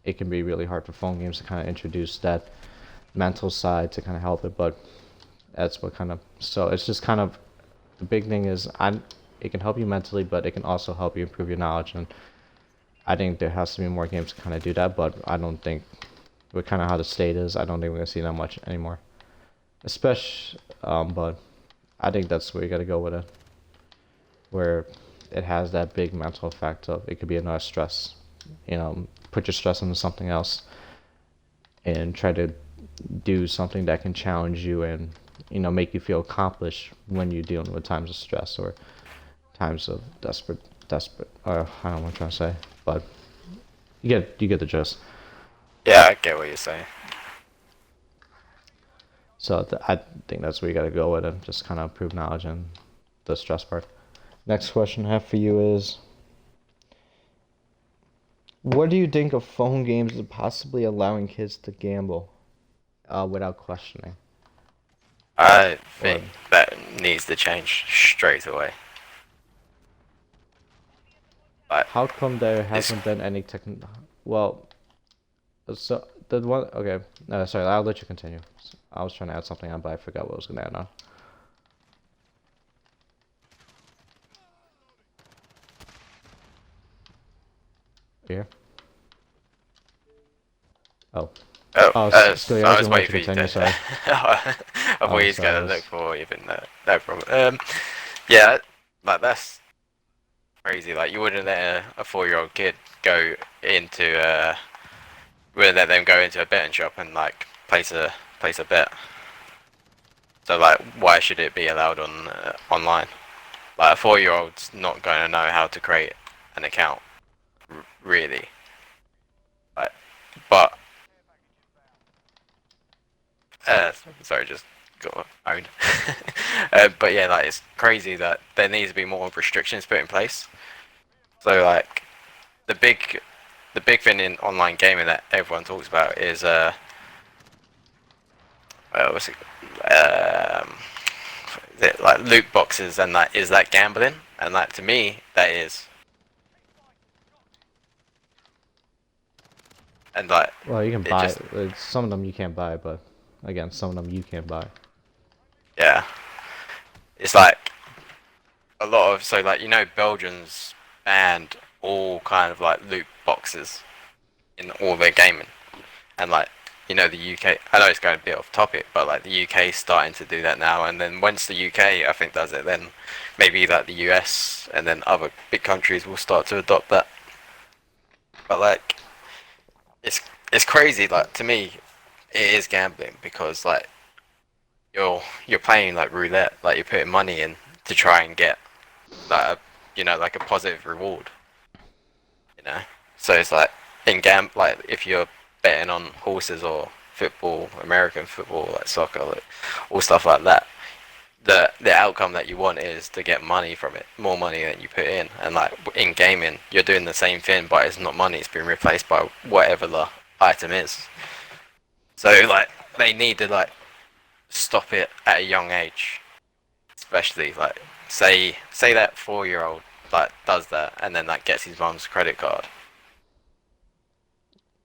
S1: it can be really hard for phone games to kind of introduce that mental side to kind of help it. But that's what kind of so it's just kind of the big thing is it can help you mentally, but it can also help you improve your knowledge. And I think there has to be more games to kind of do that. But I don't think with kind of how the state is, I don't think we're gonna see that much anymore. Especially, but I think that's where you got to go with it, where it has that big mental effect of it could be another stress. Put your stress into something else and try to do something that can challenge you and make you feel accomplished when you're dealing with times of stress or times of desperate. I don't know what I'm trying to say, but you get the gist.
S2: yeah, I get what you're saying.
S1: So I think that's where you got to go with it. Just kind of improve knowledge and the stress part. Next question I have for you is, what do you think of phone games possibly allowing kids to gamble without questioning?
S2: I
S1: Or
S2: think that needs to change straight away. Like,
S1: how come there
S2: it's
S1: hasn't been any Well, so the one. Okay, sorry. I'll let you continue. I was trying to add something on, but I forgot what I was gonna add on. Here. Oh.
S2: oh,
S1: Oh, so yeah, I
S2: I
S1: was
S2: was
S1: gonna let
S2: waiting
S1: you
S2: for you
S1: continue.
S2: to.
S1: Sorry.
S2: I thought
S1: Oh,
S2: you was
S1: sorry. I
S2: gonna look
S1: was.
S2: for even no problem. Yeah, like that's crazy. Like you wouldn't let a 4-year-old kid go into wouldn't let them go into a betting shop and like place a bet. So like, why should it be allowed on online? Like a 4-year-old's not going to know how to create an account, really. Like, but uh, sorry, just got owned. But yeah, like it's crazy that there needs to be more restrictions put in place. So like the big the big thing in online gaming that everyone talks about is what's it um like loot boxes, and that is that gambling, and that to me that is. And like
S1: Well, you can
S2: it
S1: buy
S2: just
S1: some of them you can't buy, but again, some of them you can buy.
S2: yeah, it's like a lot of, so like Belgians banned all kind of like loot boxes in all their gaming, and like the UK. I know it's going a bit off topic, but like the UK is starting to do that now, and then once the UK I think does it, then maybe like the US and then other big countries will start to adopt that. But like it's it's crazy. Like to me, it is gambling because like you're playing like roulette, like you're putting money in to try and get like like a positive reward, you know. So it's like in like if you're betting on horses or football, American football, like soccer, like, all stuff like that, the outcome that you want is to get money from it, more money than you put in. And like in gaming, you're doing the same thing, but it's not money; it's being replaced by whatever the item is. So like they need to like stop it at a young age, especially like say that 4-year-old like does that and then like gets his mum's credit card,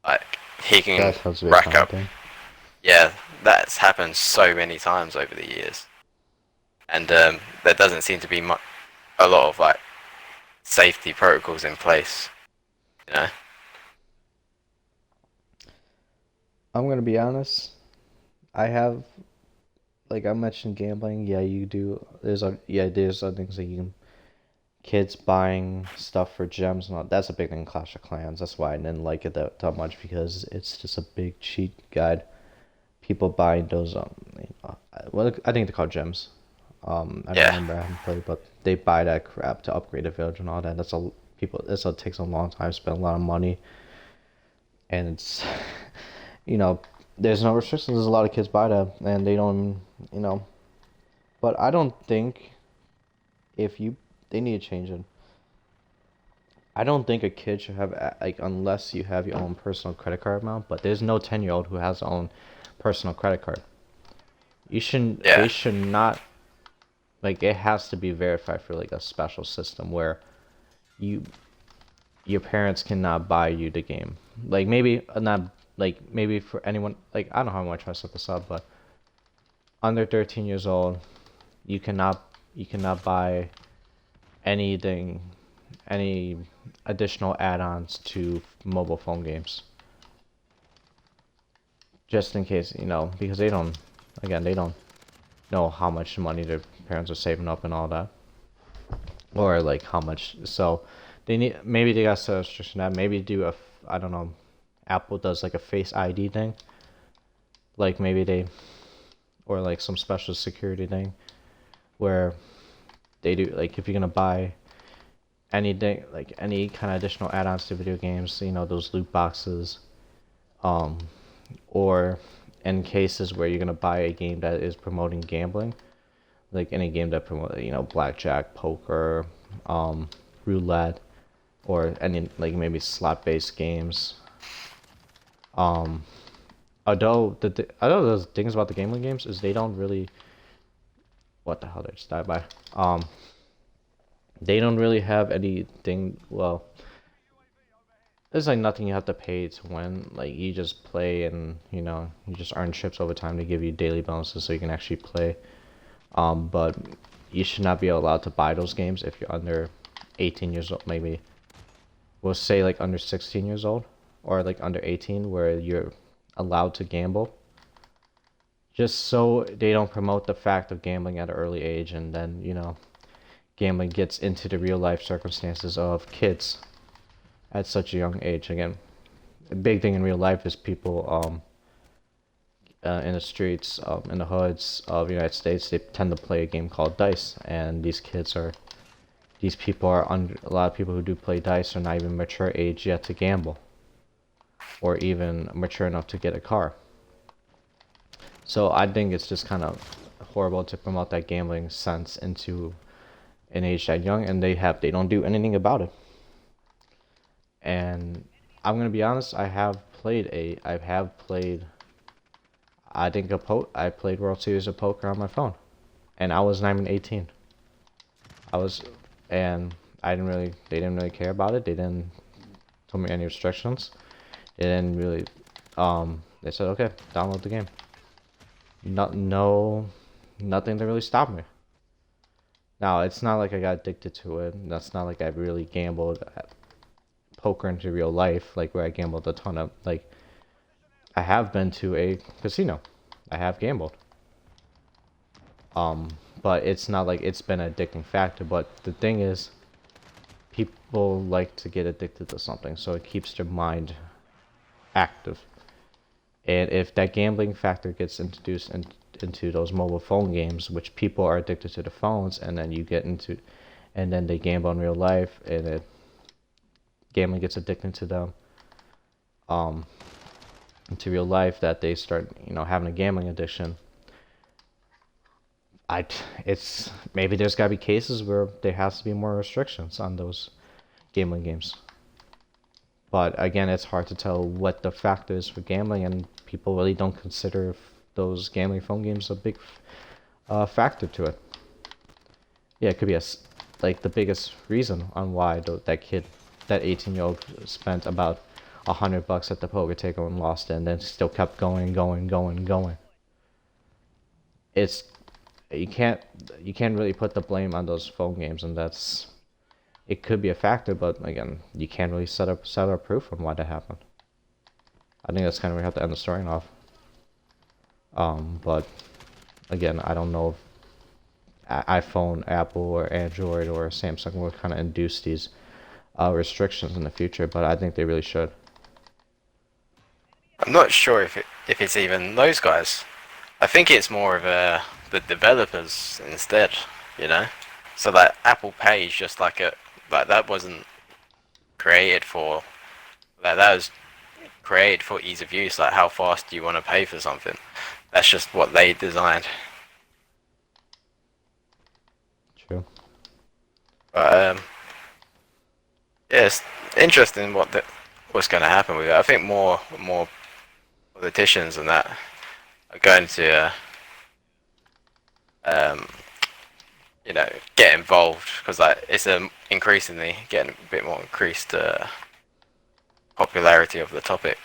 S2: like he can
S1: That has to be a
S2: rack
S1: common
S2: up.
S1: thing.
S2: Yeah, that's happened so many times over the years, and there doesn't seem to be a lot of like safety protocols in place, you know.
S1: I'm gonna be honest. I have, like I mentioned, gambling. Yeah, you do. There's other things that you can. Kids buying stuff for gems and all. That's a big thing in Clash of Clans. That's why I didn't like it that much because it's just a big cheat guide. People buying those well, I think they're called gems. I don't
S2: Yeah,
S1: remember I haven't played, but they buy that crap to upgrade a village and all that. That's a people. Takes a long time, spend a lot of money, and it's you know there's no restrictions. There's a lot of kids buy that, and they don't you know. But I don't think if you they need to change it. I don't think a kid should have like unless you have your own personal credit card amount. But there's no 10-year-old who has their own personal credit card. You shouldn't.
S2: yeah,
S1: They should not. Like it has to be verified for like a special system where you your parents cannot buy you the game. Like maybe not like maybe for anyone like I don't know how much I set this up, but under 13 years old, you cannot buy anything, any additional add-ons to mobile phone games. Just in case, because they don't know how much money their parents are saving up and all that, or like how much. So maybe they got set a restriction that maybe do I don't know, Apple does like a Face ID thing, like maybe they or like some special security thing where they do like if you're gonna buy anything like any kind of additional add-ons to video games, those loot boxes, um, or in cases where you're gonna buy a game that is promoting gambling, like any game that promotes, blackjack, poker, roulette, or any like maybe slot-based games. Um, although the things about the gambling games is they don't really, what the hell did I just die by? They don't really have anything. Well, there's like nothing you have to pay to win. Like you just play and you just earn chips over time to give you daily bonuses so you can actually play. But you should not be allowed to buy those games if you're under 18 years old. Maybe we'll say like under 16 years old or like under 18 where you're allowed to gamble. Just so they don't promote the fact of gambling at an early age and then, gambling gets into the real life circumstances of kids at such a young age. Again, a big thing in real life is people in the streets, in the hoods of the United States, they tend to play a game called dice, and these people are under, a lot of people who do play dice are not even mature age yet to gamble, or even mature enough to get a car. So I think it's just kind of horrible to promote that gambling sense into an age that young, and they don't do anything about it. And I'm gonna be honest, I have played I played World Series of Poker on my phone, and I was not even 18. I was, and they didn't really care about it. They didn't tell me any restrictions. They didn't really, they said, okay, download the game. Nothing to really stop me. Now, it's not like I got addicted to it. That's not like I really gambled at poker into real life, like where I gambled a ton of, like, I have been to a casino. I have gambled. But it's not like it's been an addicting factor. But the thing is, people like to get addicted to something, so it keeps their mind active. And if that gambling factor gets introduced into those mobile phone games, which people are addicted to the phones, and then and then they gamble in real life, and gambling gets addicted to them, into real life, that they start, having a gambling addiction. It's maybe there's gotta be cases where there has to be more restrictions on those gambling games. But again, it's hard to tell what the factor is for gambling, and people really don't consider those gambling phone games a big factor to it. Yeah, it could be like the biggest reason on why that 18-year-old spent about $100 at the poker table and lost it, and then still kept going. It's you can't really put the blame on those phone games, and it could be a factor, but again, you can't really set up proof on why that happened. I think that's kind of where we have to end the story off. But again, I don't know if iPhone, Apple, or Android, or Samsung will kind of induce these restrictions in the future, but I think they really should.
S2: I'm not sure if it's even those guys. I think it's more of the developers instead, you know. So that Apple Pay is just like that wasn't created for that was created for ease of use. Like, how fast do you want to pay for something? That's just what they designed.
S1: True.
S2: But yeah, it's interesting what's going to happen with it. I think more politicians and that are going to get involved, because it's increasingly getting a bit more increased popularity of the topic,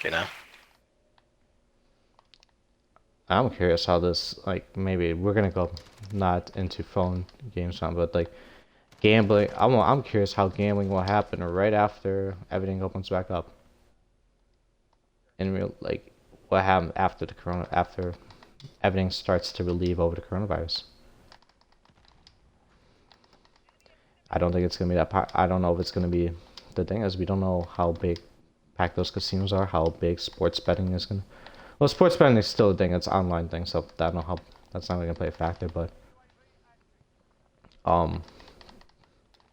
S1: I'm curious how this, like, maybe we're gonna go not into phone games now, but like gambling. I'm curious how gambling will happen right after everything opens back up. In real, like, what happened after everything starts to relieve over the coronavirus. I don't think it's gonna be that. I don't know if it's gonna be. The thing is, we don't know how big packed those casinos are. How big sports betting is gonna. Well, sports betting is still a thing. It's an online thing, so I don't know how. That's not really gonna play a factor, but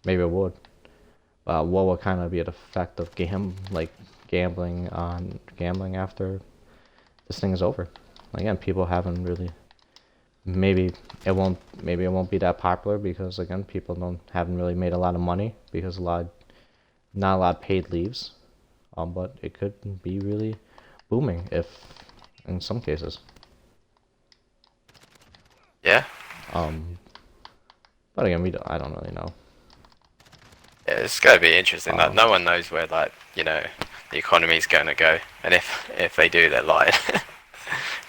S1: maybe it would. What would kind of be the effect of gambling after this thing is over? Again, people haven't really. Maybe it won't be that popular because, again, people haven't really made a lot of money because not a lot of paid leaves. But it could be really booming in some cases.
S2: Yeah.
S1: But again, I don't really know.
S2: Yeah, it's going to be interesting. Like, no one knows where, the economy's going to go, and if they do, they're lying.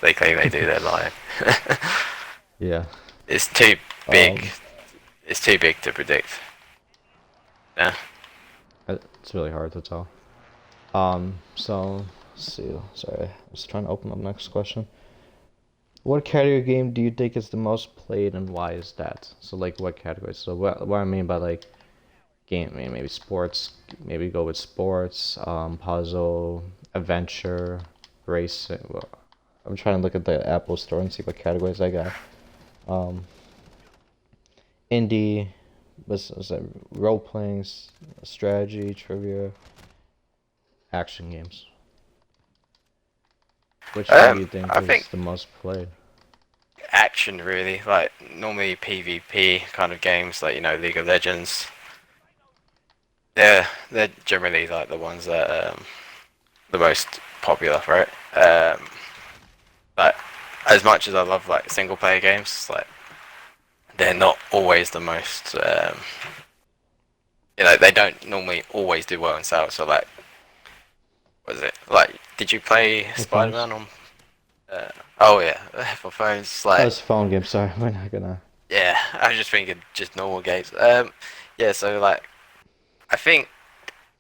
S2: They claim they do, they're lying.
S1: Yeah.
S2: It's too big. It's too big to predict. Yeah.
S1: It's really hard to tell. So let's see. Sorry, I was trying to open up the next question. What category game do you think is the most played, and why is that? So, like, what categories? So what I mean by, like, game, maybe sports. Maybe go with sports, puzzle, adventure, racing. Well, I'm trying to look at the Apple Store and see what categories I got. Indie, was that role playing, strategy, trivia, action games. Which do you think is the most played?
S2: Action combination really. Like normally PvP kind of games, like League of Legends. They're generally like the ones that the most popular, right? But as much as I love like single player games, like they're not always the most. They don't normally always do well in sales. So like, what is it? Like, did you play
S1: For
S2: Spider
S1: phones.
S2: Man on? Oh yeah, for phones.
S1: Oh,
S2: Like,
S1: it's a phone game. Sorry, we're not gonna.
S2: yeah, I was just thinking just normal games. Yeah. So like, I think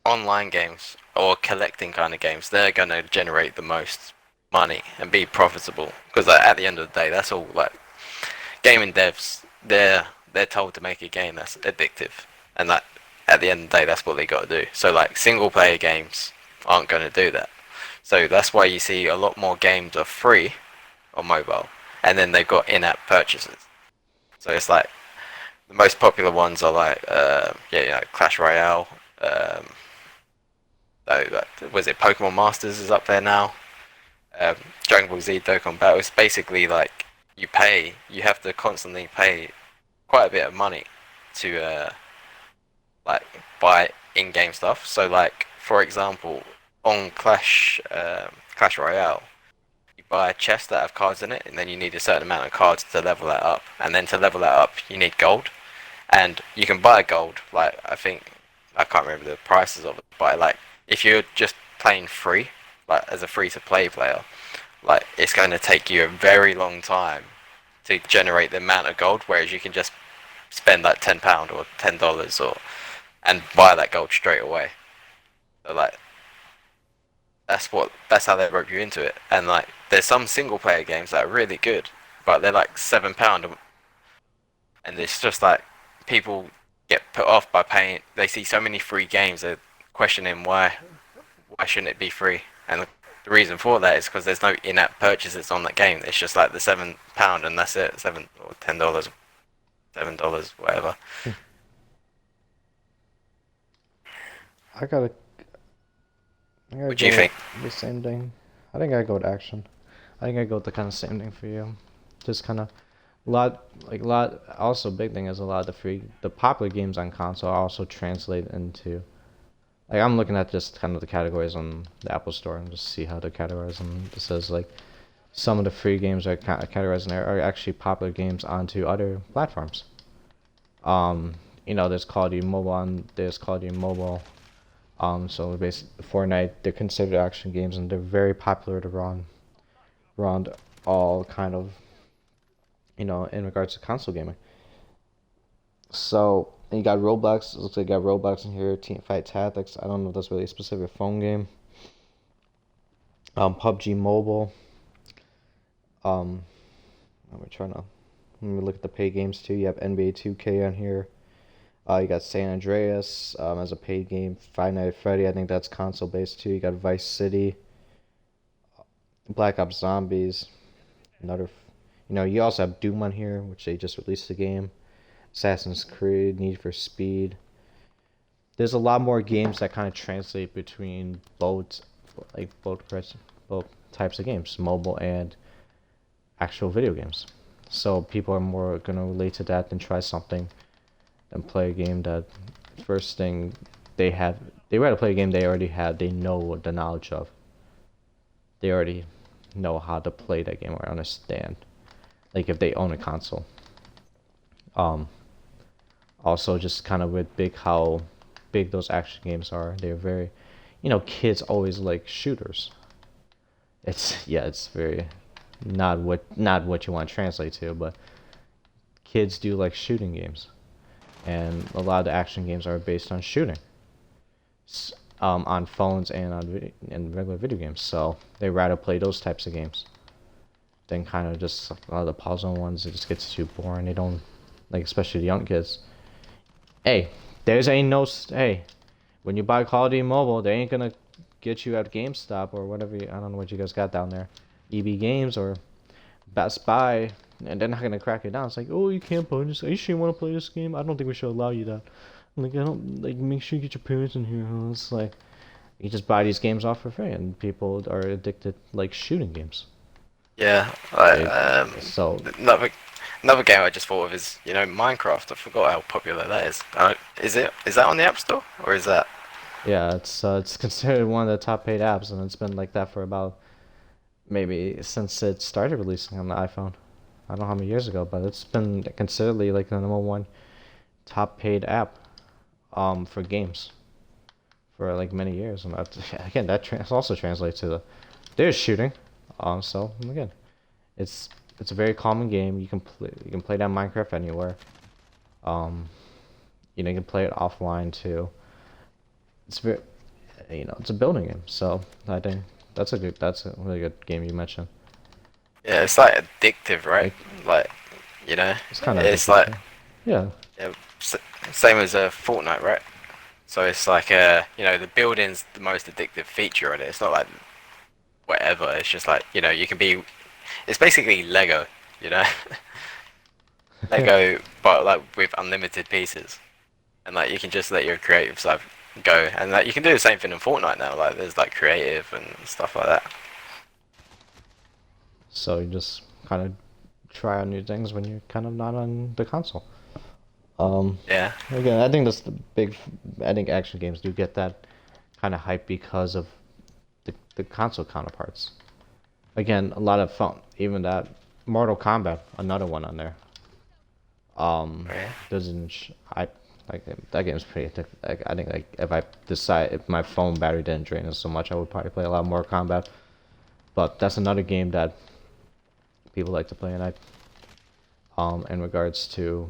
S2: online games or collecting kind of games, they're gonna generate the most money and be profitable because like, at the end of the day, that's all like gaming devs. They're told to make a game that's addictive, and like at the end of the day, that's what they got to do. So like single player games aren't going to do that. So that's why you see a lot more games are free on mobile, and then they've got in-app purchases. So it's like the most popular ones are like Clash Royale. Um, was it Pokemon Masters is up there now? Dragon Ball Z Dokkan Battle. It's basically like you have to constantly pay quite a bit of money to like buy in-game stuff. So like for example, on Clash Royale, you buy a chest that have cards in it, and then you need a certain amount of cards to level that up. And then to level that up, you need gold, and you can buy gold. Like I can't remember the prices of it, but like if you're just playing free, like as a free-to-play player, like it's going to take you a very long time to generate the amount of gold, whereas you can just spend like £10 or $10 or and buy that gold straight away. So like that's how they rope you into it. And like there's some single player games that are really good, but they're like £7, and it's just like people get put off by paying. They see so many free games, they're questioning why shouldn't it be free? And the reason for that is because there's no in-app purchases on that game. It's just like the £7 and that's it, $7 or $10, $7, whatever.
S1: I gotta. I gotta
S2: What do you
S1: go
S2: think?
S1: with the same thing. I think I go with action. I think I go with the kind of same thing for you. Just kind of lot. Also, big thing is a lot of the popular games on console also translate into. Like I'm looking at just kind of the categories on the Apple Store and just see how to categorize them. It says like some of the free games are categorized in there are actually popular games onto other platforms. There's Call of Duty Mobile and there's Call of Duty Mobile. So basically, Fortnite, they're considered action games and they're very popular to run around all kind of, in regards to console gaming. So and you got Roblox. It looks like you got Roblox in here. Teamfight Tactics. I don't know if that's really a specific phone game. PUBG Mobile. Um, let me look at the paid games too. You have NBA 2K on here. You got San Andreas as a paid game. Five Nights at Freddy. I think that's console based too. You got Vice City. Black Ops Zombies. Another. You also have Doom on here, which they just released the game. Assassin's Creed, Need for Speed. There's a lot more games that kind of translate between both types of games, mobile and actual video games. So people are more gonna relate to that than try something than play a game that first thing they rather play a game they already have, they know the knowledge of. They already know how to play that game or understand. Like if they own a console. Also, just kind of with how big those action games are. They're very, kids always like shooters. It's very not what you want to translate to, but kids do like shooting games, and a lot of the action games are based on shooting, on phones and and regular video games. So they rather play those types of games than kind of just a lot of the puzzle ones. It just gets too boring. They don't like, especially the young kids. Hey, hey, when you buy Call of Duty Mobile, they ain't gonna get you at GameStop or whatever. I don't know what you guys got down there, EB Games or Best Buy, and they're not gonna crack it down. It's like, oh, you can't play this. Are you sure you want to play this game? I don't think we should allow you that. Like, I don't like. Make sure you get your parents in here. It's like you just buy these games off for free, and people are addicted like shooting games.
S2: Yeah,
S1: So
S2: nothing. Another game I just thought of is, Minecraft. I forgot how popular that is. Is that on the App Store or is that?
S1: Yeah, it's considered one of the top paid apps, and it's been like that for about maybe since it started releasing on the iPhone. I don't know how many years ago, but it's been considerably like the number one top paid app for games for like many years. And that, again, also translates to there's shooting. So again, it's it's a very common game. You can play that Minecraft anywhere. Um, you can play it offline too. It's very it's a building game. So I think that's a really good game you mentioned.
S2: Yeah, it's like addictive, right?
S1: Like
S2: Like, you know,
S1: it's kind of
S2: it's
S1: addictive
S2: like
S1: too. Yeah.
S2: yeah, same as Fortnite, right? So it's like the building's the most addictive feature on it. It's not like whatever. It's just like you can be. It's basically Lego, you know,
S1: Yeah.
S2: Lego, but like with unlimited pieces, and like you can just let your creative side go, and like you can do the same thing in Fortnite now. Like there's like creative and stuff like that.
S1: So you just kind of try out new things when you're kind of not on the console. Um,
S2: Yeah,
S1: Again, I think that's the big. I think action games do get that kind of hype because of the console counterparts. Again, a lot of fun. Even that Mortal Kombat, another one on there.
S2: yeah.
S1: Doesn't I like that game's pretty addictive. Like, I think like if my phone battery didn't drain it so much, I would probably play a lot more Kombat. But that's another game that people like to play, and I in regards to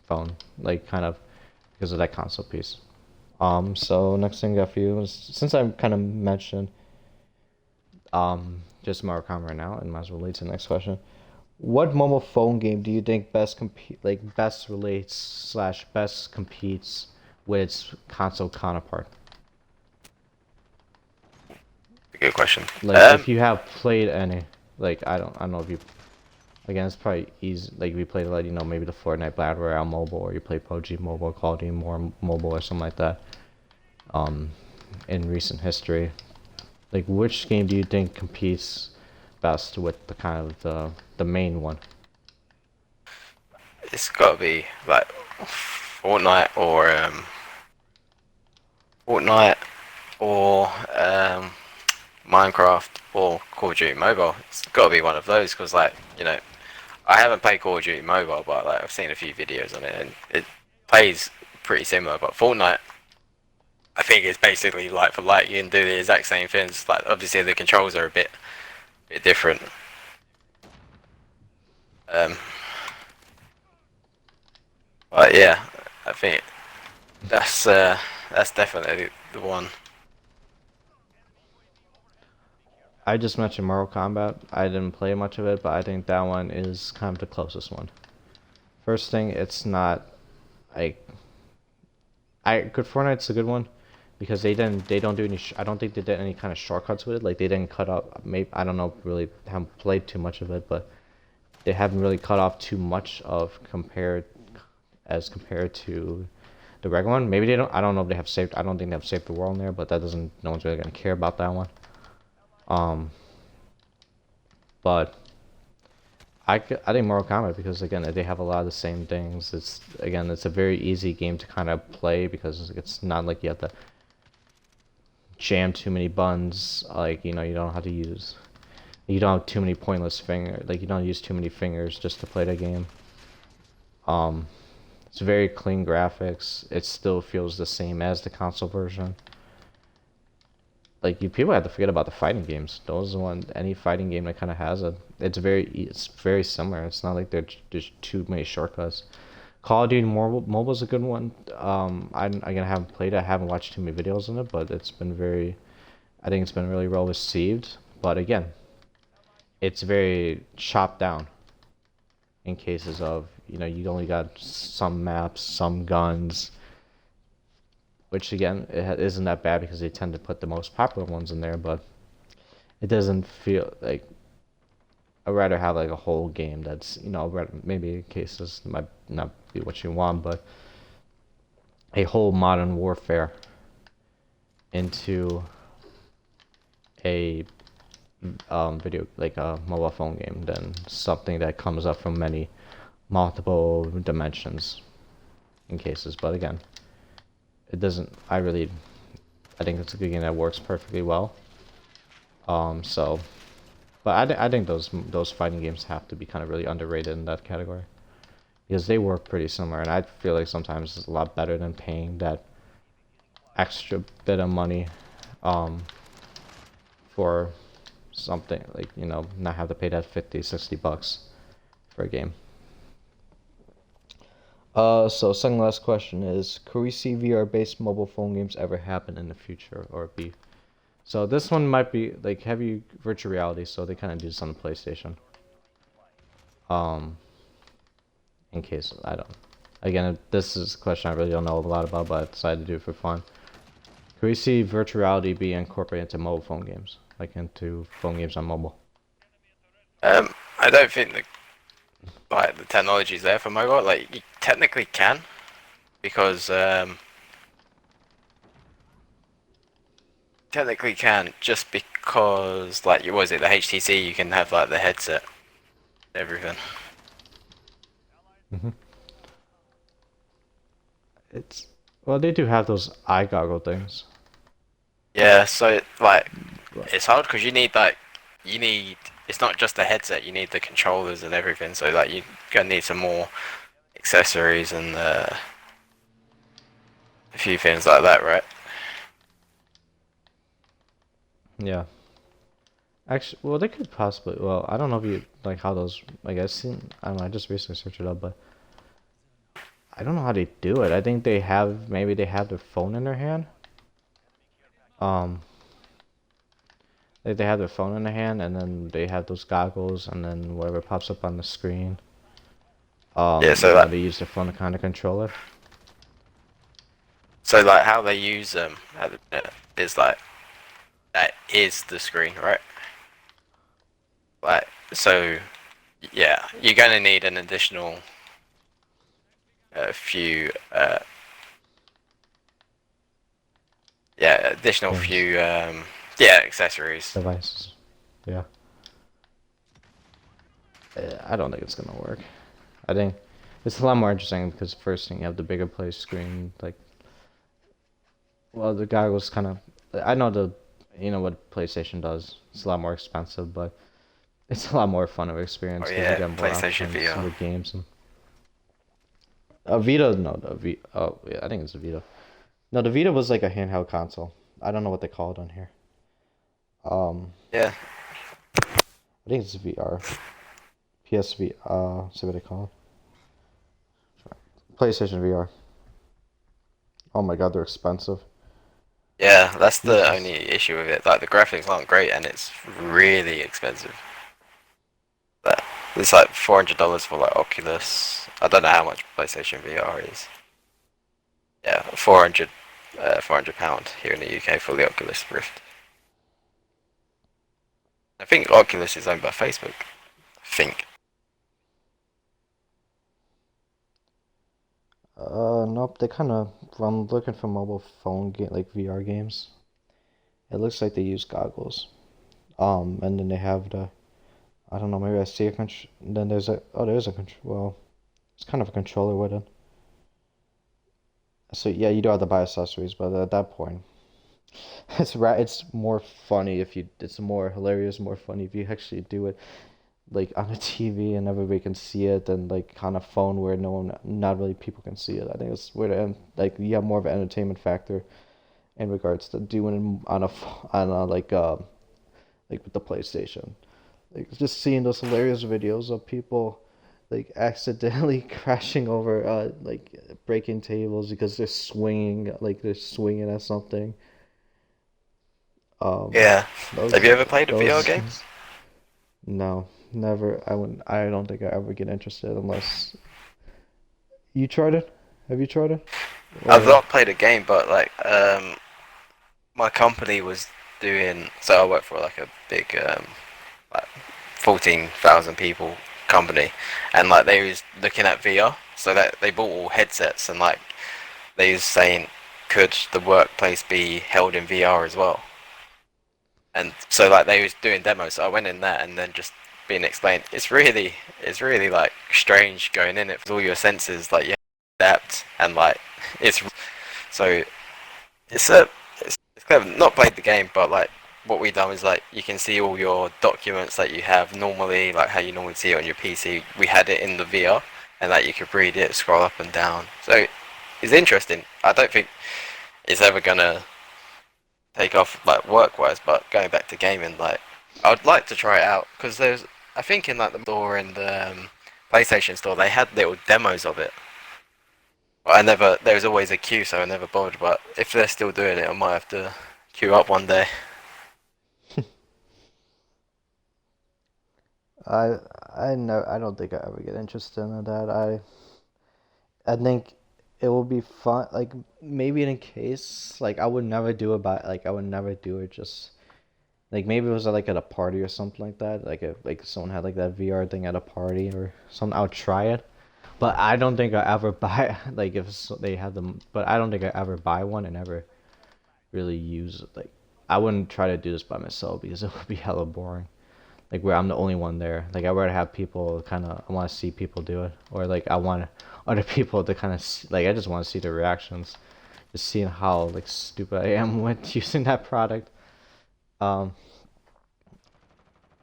S1: phone, like kind of because of that console piece. So next thing I got for you is since I kind of mentioned just Mario Kart right now, and might as well lead to the next question. What mobile phone game do you think best relates slash best competes with its console counterpart?
S2: Good question.
S1: Like if you have played any, like I don't know if you again it's probably easy like if you played like maybe the Fortnite Battle Royale mobile or you play PUBG mobile, Call of Duty more mobile or something like that. In recent history, like which game do you think competes best with the kind of the main one?
S2: It's gotta be like Fortnite or Fortnite or Minecraft or Call of Duty Mobile. It's got to be one of those because, like, I haven't played Call of Duty Mobile, but like I've seen a few videos on it and it plays pretty similar. But Fortnite, I think it's basically like for like. You can do the exact same things. Like obviously the controls are a bit different. Um, but yeah, I think that's definitely the one.
S1: I just mentioned Mortal Kombat. I didn't play much of it, but I think that one is kind of the closest one. First thing, it's not like Good Fortnite's a good one because they don't do any I don't think they did any kind of shortcuts with it. Like they didn't cut up. Maybe I don't know. Really haven't played too much of it, but they haven't really cut off too much of compared to the regular one. Maybe they don't. I don't know if they have saved. I don't think they have saved the world in there, but that doesn't. No one's really gonna care about that one. Um, but I think Mortal Kombat because again they have a lot of the same things. It's a very easy game to kind of play because it's not like you have to jam too many buttons. Like you don't have to use. You don't have too many pointless fingers. Like you don't use too many fingers just to play the game. Um, it's very clean graphics. It still feels the same as the console version. Like people have to forget about the fighting games. Those are one any fighting game that kind of has a. It's very similar. It's not like there's too many shortcuts. Call of Duty Mobile is a good one. I haven't played it. I haven't watched too many videos on it, but it's been very. I think it's been really well received. But again, it's very chopped down. In cases of you only got some maps, some guns, which again it isn't that bad because they tend to put the most popular ones in there, but it doesn't feel like I'd rather have like a whole game that's maybe cases might not be what you want, but a whole modern warfare into a video like a mobile phone game than something that comes up from many multiple dimensions in cases. But again, it doesn't. I think it's a good game that works perfectly well. So, but I think those fighting games have to be kind of really underrated in that category because they work pretty similar, and I feel like sometimes it's a lot better than paying that extra bit of money, um, for something like, not have to pay that 50, $60 for a game. So second last question is, could we see VR-based mobile phone games ever happen in the future, or be? So this one might be like heavy virtual reality, so they kind of do this on the PlayStation. Um, in case I don't. Again, this is a question I really don't know a lot about, but I decided to do it for fun. Could we see virtual reality be incorporated into mobile phone games, like into phone games on mobile?
S2: I don't think the technology's there for mobile. Like you technically can, because just because like was it the HTC? You can have like the headset, everything.
S1: Hmm. It's well, they do have those eye goggle things.
S2: Yeah, so like
S1: But
S2: it's hard because you need it's not just the headset. You need the controllers and everything. So like you're gonna need some more accessories and a few things like that, right?
S1: yeah, actually, well, they could possibly. Well, I don't know if you like how those. Like I seen, I don't know. I just recently searched it up, but I don't know how they do it. I think maybe they have their phone in their hand. Um, they have their phone in their hand, and then they have those goggles, and then whatever pops up on the screen.
S2: Yeah, so that
S1: They use their phone to kind of control it.
S2: so like how they use them is like that is the screen, right? Like so, yeah, you're gonna need an additional few additional
S1: Things,
S2: few accessories.
S1: devices. Yeah. I don't think it's gonna work. I think it's a lot more interesting because first thing you have the bigger play screen, like, well, the goggles kind of. I know what PlayStation does. It's a lot more expensive, but it's a lot more fun of experience
S2: Oh
S1: because you
S2: yeah,
S1: get more
S2: PlayStation
S1: options
S2: VR.
S1: with games. And a Vita, no, the V. Oh yeah, I think it's a Vita. No, the Vita was like a handheld console. I don't know what they call it on here. Um,
S2: Yeah,
S1: I think it's VR. PSV. See what they call it. PlayStation VR. Oh my God, they're expensive.
S2: yeah, that's the
S1: Jesus.
S2: only issue with it. Like the graphics aren't great and it's really expensive. But it's like $400 for like Oculus. I don't know how much PlayStation VR is. Yeah, 400, £400 here in the UK for the Oculus Rift. I think Oculus is owned by Facebook. I think.
S1: Nope. They kind of. I'm looking for mobile phone game like VR games. It looks like they use goggles. And then they have the. I don't know. Maybe I see a control. Then there's a. Oh, there's a control. Well, it's kind of a controller with it. So yeah, you do have to buy accessories, but at that point, It's more funny if you. It's more hilarious, more funny if you actually do it like on a TV and everybody can see it, than like on a phone where no one, not really people can see it. I think it's where like you have more of an entertainment factor in regards to doing it on a like with the PlayStation. Like just seeing those hilarious videos of people like accidentally crashing over like breaking tables because they're swinging at something. Um,
S2: Yeah. Have
S1: those
S2: you ever played a VR
S1: those
S2: game?
S1: no, never. I wouldn't. I don't think I ever get interested unless you tried it. Have you tried it?
S2: I've
S1: Or
S2: not played a game, but like my company was doing. So I work for like a big like 14,000 people company, and like they was looking at VR, so that they bought all headsets, and like they was saying, could the workplace be held in VR as well? And so like they was doing demos, so I went in there and then just being explained. It's really like strange going in it with all your senses, like you have to adapt and like it's so it's a it's clever. Not played the game, but like what we done is like you can see all your documents that you have normally, like how you normally see it on your PC. We had it in the VR, and like you could read it, scroll up and down. So it's interesting. I don't think it's ever gonna take off like work-wise, but going back to gaming, like I'd like to try it out because there's I think in like the store and the PlayStation store they had little demos of it. But I never there was always a queue, so I never bothered. But if they're still doing it, I might have to queue up one day.
S1: I I don't think I ever get interested in that. I think it will be fun. Like maybe in a case, like I would never do it by like I would never do it just like maybe it was like at a party or something like that. Like if like someone had like that VR thing at a party or something, I would try it. But I don't think I ever buy like if they had them. But I don't think I ever buy one and ever really use it. Like I wouldn't try to do this by myself because it would be hella boring. Like where I'm the only one there. Like I rather have people kind of I want to see people do it, or like I want other people to kind of like I just want to see their reactions, just seeing how like stupid I am with using that product. Um,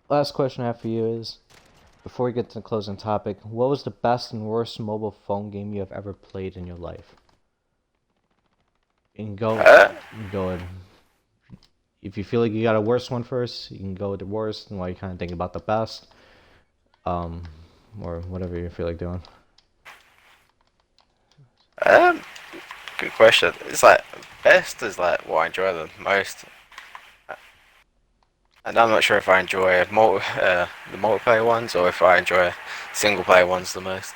S1: Last question I have for you is, before we get to the closing topic, what was the best and worst mobile phone game you have ever played in your life? You can
S2: Uh,
S1: go and if you feel like you got a worse one first, you can go with the worst, and while you kind of think about the best, um, or whatever you feel like doing.
S2: um, Good question. It's like best is like what I enjoy the most, and I'm not sure if I enjoy the multiplayer ones or if I enjoy single player ones the most.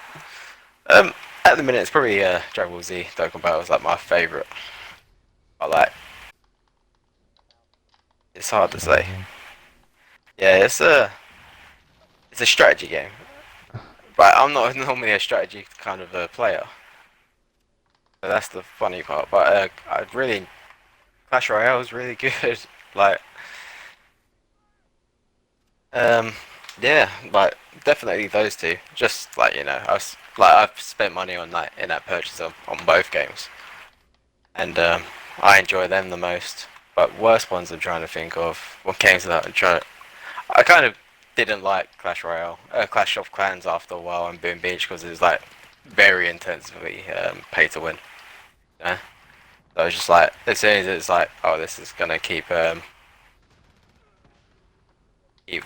S2: At the minute, it's probably Dragon Ball Z Dokkan Battle is like my favorite. I like. It's hard to say.
S1: Uh,
S2: Yeah, it's a strategy game, but I'm not normally a strategy kind of player. So that's the funny part. But I really Clash Royale is really good. Like, um, yeah, like definitely those two. Just like I've spent money on like in-app purchases on both games, and I enjoy them the most. But worst ones I'm trying to think of. What games that I'm trying to I kind of didn't like Clash Royale, Clash of Clans after a while on Boom Beach because it was like very intensively pay to win. Yeah, so I was just like, as soon as it's like, oh, this is gonna keep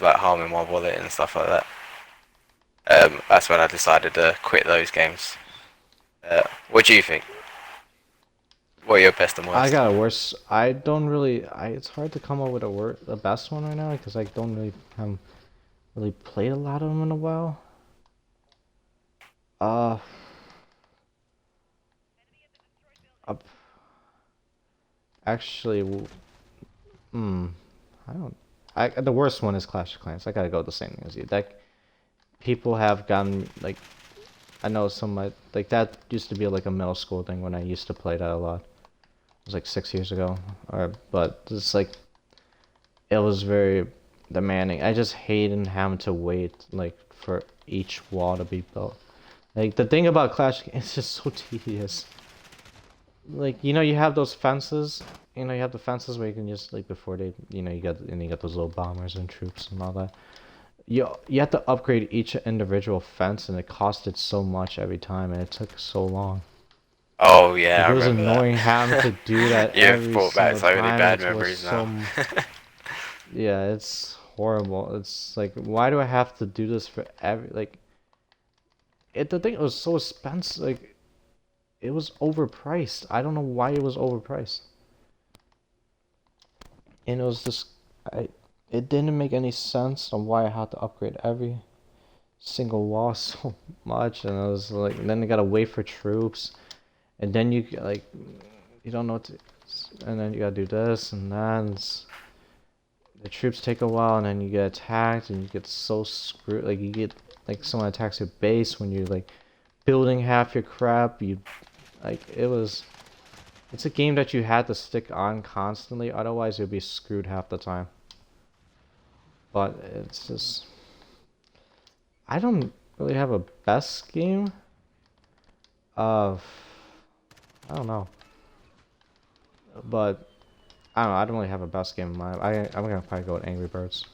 S2: like harming my wallet and stuff like that. That's when I decided to quit those games. What do you think? What are your best and
S1: I
S2: worst?
S1: got a worse. I don't really. It's hard to come up with the best one right now because I don't really have really played a lot of them in a while. Uh, uh, actually, hmm, I don't. The worst one is Clash of Clans. I gotta go with the same thing as you. That people have gotten like I know some like that used to be like a middle school thing when I used to play that a lot. It was like 6 years ago, or but it's like it was very demanding. I just hated having to wait like for each wall to be built. Like the thing about Clash, it's just so tedious. Like you have those fences. You have the fences where you can just like before they, you got those little bombers and troops and all that. You have to upgrade each individual fence, and it costed so much every time, and it took so long.
S2: Oh
S1: Like
S2: yeah, I
S1: it was
S2: remember
S1: annoying having to
S2: that.
S1: do that
S2: You've
S1: every
S2: brought back
S1: single
S2: so many
S1: time, and
S2: bad
S1: it was
S2: memories now.
S1: so yeah, it's horrible. It's like why do I have to do this for every like the thing was so expensive. Like it was overpriced. I don't know why it was overpriced. And it was just I it didn't make any sense on why I had to upgrade every single wall so much, and I was like then you gotta wait for troops, and then like you don't know what to, and then you gotta do this and that, and the troops take a while, and then you get attacked, and you get so screwed. Like you get like someone attacks your base when you're like building half your crap. You like it's a game that you had to stick on constantly, otherwise you'll be screwed half the time. But it's just I don't really have a best game of. I don't know, but I don't know. I don't really have a best game in mind. I'm gonna probably go with Angry Birds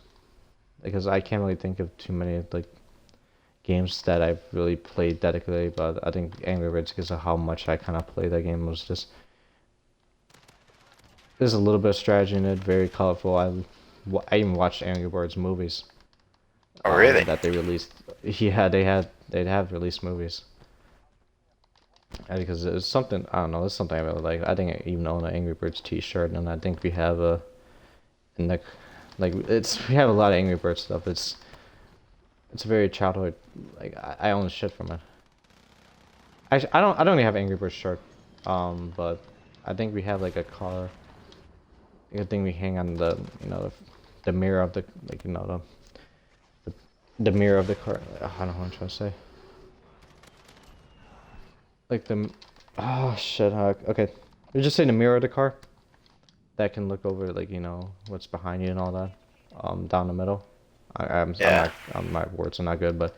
S1: because I can't really think of too many like games that I've really played dedicatedly. But I think Angry Birds, because of how much I kind of played that game, was just there's a little bit of strategy in it, very colorful. I even watched Angry Birds movies
S2: Oh, really?
S1: that they released. Yeah, they'd have released movies. Because it's something I don't know. It's something I really like. I think I even own an Angry Birds T-shirt, and I think we have a in the like it's we have a lot of Angry Birds stuff. It's very childhood. Like I own shit from it. I don't even have Angry Birds shirt. But I think we have like a car. Like a thing we hang on the the mirror of the like the mirror of the car. I don't know what I'm trying to say. Like the oh shit. Okay, we just say the mirror of the car that can look over like what's behind you and all that. Down the middle.
S2: Yeah.
S1: My words are not good, but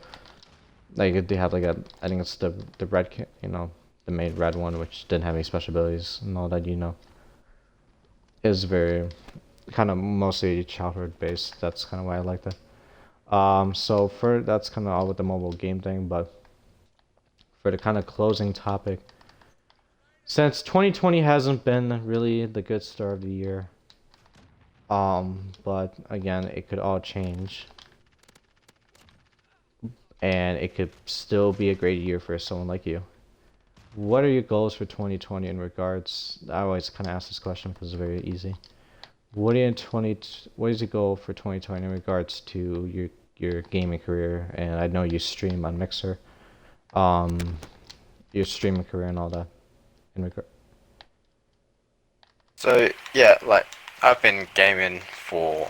S1: like they have like a I think it's the red the main red one which didn't have any special abilities and all that is very kind of mostly childhood based. That's kind of why I like that. So for that's kind of all with the mobile game thing, but for the kind of closing topic, since 2020 hasn't been really the good start of the year, but again, it could all change, and it could still be a great year for someone like you. What are your goals for 2020 in regards? I always kind of ask this question because it's very easy. What is your goal for 2020 in regards to your gaming career? And I know you stream on Mixer, um, your streaming career and all that. In regard,
S2: So yeah, like I've been gaming for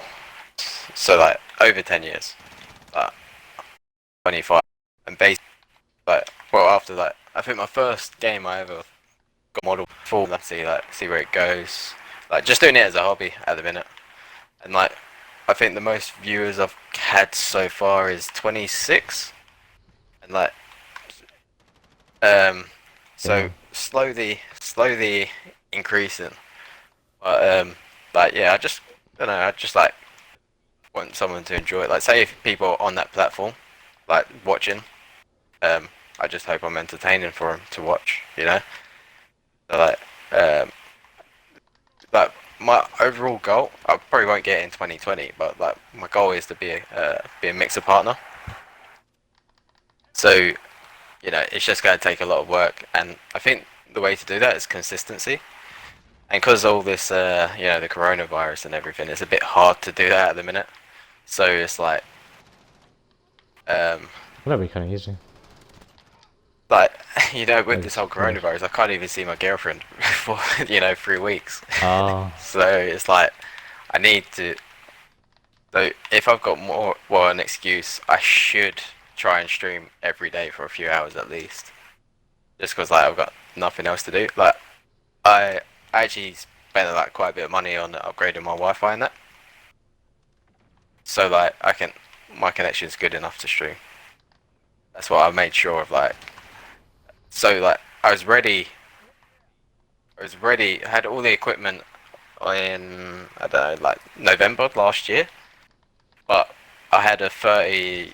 S2: like over 10 years, like 25, and basically like well after that, I think my first game I ever got model for. Let's see where it goes. Like just doing it as a hobby at the minute, and like I think the most viewers I've had so far is 26, and like um so
S1: damn.
S2: slowly increasing. But yeah, I don't know, I just like want someone to enjoy it. Like say if people are on that platform, like watching, um, I just hope I'm entertaining for them to watch. You know, so, like my overall goal, I probably won't get it in 2020, but like my goal is to be a mixer partner. So it's just going to take a lot of work, and I think the way to do that is consistency. And because all this, the coronavirus and everything, it's a bit hard to do that at the minute. So it's um,
S1: That'd be kind of easy.
S2: like with
S1: Like
S2: this whole
S1: pretty much.
S2: coronavirus, I can't even see my girlfriend for 3 weeks.
S1: Oh,
S2: So it's like I need to. So if I've got an excuse, I should try and stream every day for a few hours at least. Just because like I've got nothing else to do. Like I actually spent like quite a bit of money on upgrading my Wi-Fi and that. So like my connection's good enough to stream. That's what I made sure of. Like so like I had all the equipment in I don't know like November last year, but I had a 30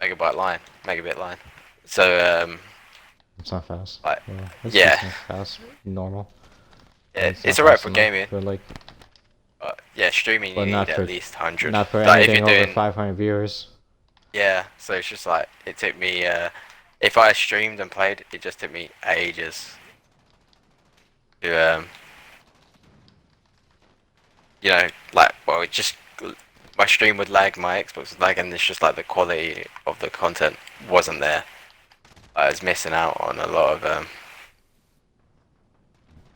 S2: megabit line. So
S1: it's not fast.
S2: like
S1: Yeah, it's
S2: yeah,
S1: decent fast, normal. It's
S2: it's
S1: not
S2: alright
S1: fast
S2: for
S1: enough
S2: gaming.
S1: for like,
S2: But yeah, streaming you
S1: but
S2: need at least 100.
S1: not for
S2: Like if
S1: anything
S2: you're
S1: over
S2: doing
S1: 500 viewers.
S2: yeah, so it's just like it took me if I streamed and played, it just took me ages to like well it just my stream would lag, my Xbox would lag, and it's just like the quality of the content wasn't there. I was missing out on a lot of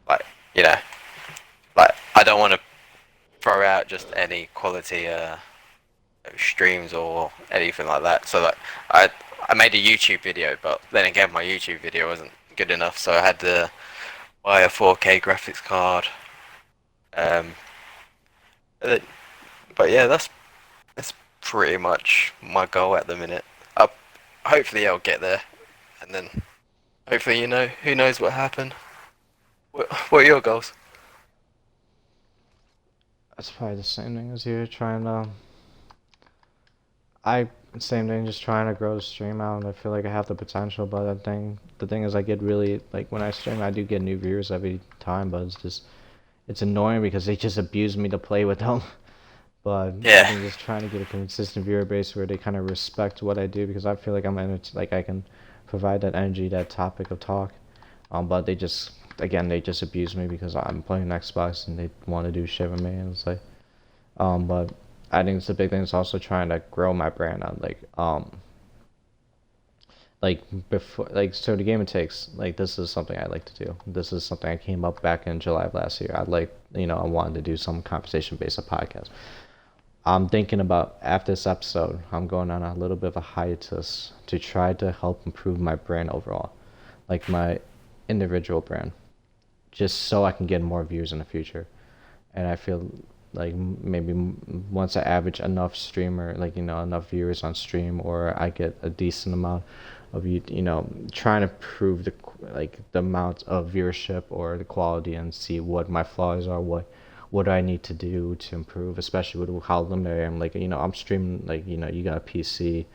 S2: like you know like I don't want to throw out just any quality streams or anything like that. So like I made a YouTube video, but then again my YouTube video wasn't good enough, so I had to buy a 4K graphics card. Um, but yeah, that's pretty much my goal at the minute. Up, hopefully I'll get there, and then hopefully who knows what happened. What are your goals?
S1: That's probably the same thing as you, trying to. I same thing, just trying to grow the stream out, and I feel like I have the potential, but the thing is, I get really like when I stream, I do get new viewers every time, but it's annoying because they just abuse me to play with them. But I
S2: Yeah,
S1: think just trying to get a consistent viewer base where they kind of respect what I do, because I feel like like I can provide that energy, that topic of talk. But they just again they just abuse me because I'm playing Xbox and they want to do shit with me, and it's but I think it's the big thing is also trying to grow my brand on like before so the game it takes, like this is something I like to do. This is something I came up back in July of last year. I wanted to do some conversation based podcast. I'm thinking about after this episode, I'm going on a little bit of a hiatus to try to help improve my brand overall, like my individual brand, just so I can get more views in the future. And I feel like maybe once I average enough streamer, enough viewers on stream, or I get a decent amount of trying to prove the amount of viewership or the quality and see what my flaws are, what do I need to do to improve, especially with how limited I am. I'm streaming, you got a PC,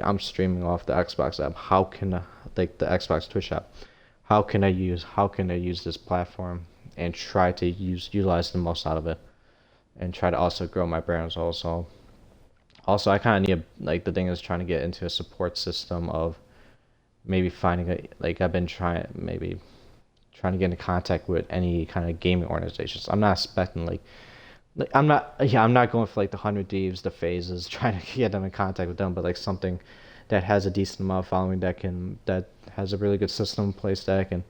S1: I'm streaming off the Xbox app. How can the Xbox Twitch app? How can I use this platform and try to utilize the most out of it, and try to also grow my brands also. I kind of need the thing is trying to get into a support system of maybe finding I've been trying to get into contact with any kind of gaming organizations. I'm not expecting I'm not going for the 100 Thieves, the phases, trying to get them in contact with them, but something that has a decent amount of following, that has a really good system in place that can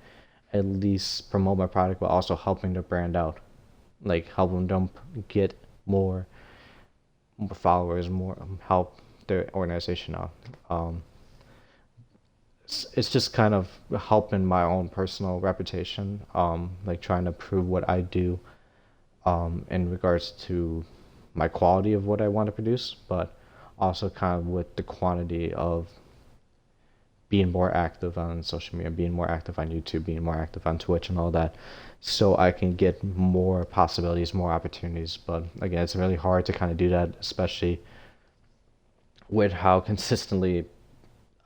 S1: at least promote my product, but also helping the brand out, helping them get more followers, more help their organization out. It's just kind of helping my own personal reputation, trying to prove what I do, in regards to my quality of what I want to produce, but also kind of with the quantity of being more active on social media, being more active on YouTube, being more active on Twitch and all that, so I can get more possibilities, more opportunities. But again, it's really hard to kind of do that, especially with how consistently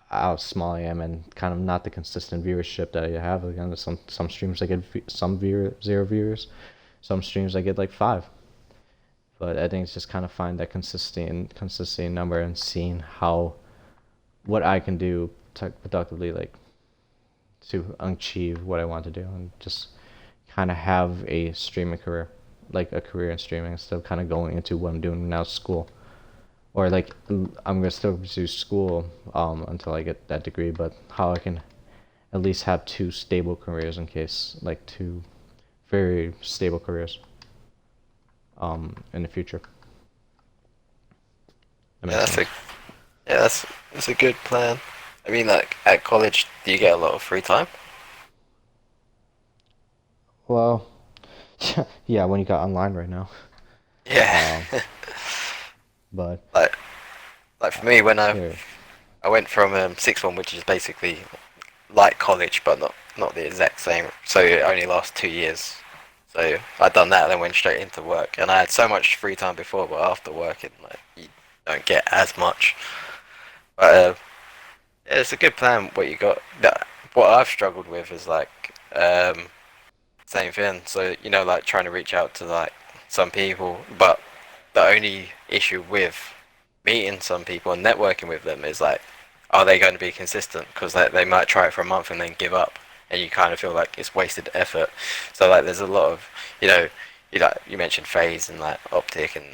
S1: how small I am and kind of not the consistent viewership that I have. Again, some streams I get zero viewers, some streams I get five. But I think it's just kind of find that consistent number and seeing what I can do productively, to achieve what I want to do, and just kind of have a streaming career, a career in streaming, instead of kind of going into what I'm doing now, school. Or I'm gonna still pursue school until I get that degree, but how I can at least have two stable careers in case, two very stable careers in the future. That
S2: yeah,
S1: makes
S2: that's a
S1: sense.
S2: yeah, that's a good plan. I mean, at college, do you get a lot of free time?
S1: Well, yeah, when you got online right now.
S2: Yeah,
S1: Um, but
S2: like like for me, when
S1: yeah,
S2: I went from sixth one, which is basically like college, but not the exact same. So it only lasts 2 years. So I'd done that and then went straight into work, and I had so much free time before, but after working, you don't get as much. But yeah, it's a good plan. What you got? What I've struggled with is same thing. So trying to reach out to some people, but the only issue with meeting some people and networking with them is are they going to be consistent? Because they might try it for a month and then give up, and you kind of feel like it's wasted effort. So there's a lot of you mentioned Phase and Optic and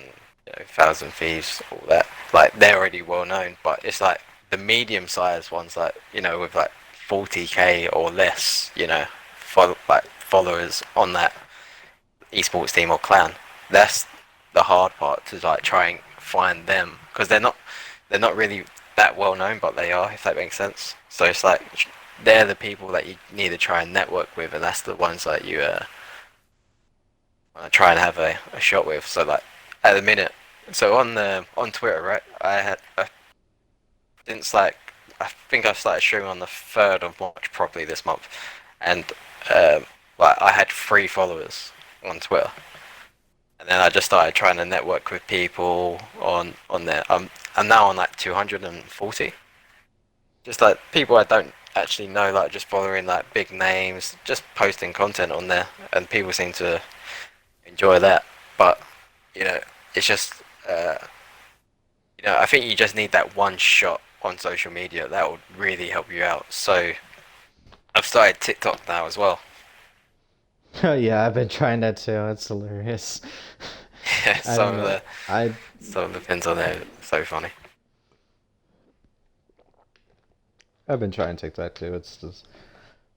S2: Thousand Thieves, all that. They're already well known, but it's the medium sized ones with 40K or less, followers on that esports team or clan. That's the hard part, to try and find them, because they're not really that well known, but they are, if that makes sense. So it's they're the people that you need to try and network with, and that's the ones that you try and have a shot with. So at the minute, So on Twitter, right? I had since like I think I started streaming on the 3rd of March properly this month, and um, like I had 3 followers on Twitter, and then I just started trying to network with people on there. I'm now on like 240, just like people I don't actually know, like just following like big names, just posting content on there, and people seem to enjoy that. But you know, it's just uh, I think you just need that one shot on social media that would really help you out. So I've started TikTok now as well.
S1: Oh yeah, I've been trying that too. It's hilarious.
S2: Yeah,
S1: I don't know. I
S2: some of the pins on there are so funny.
S1: I've been trying TikTok too. It's just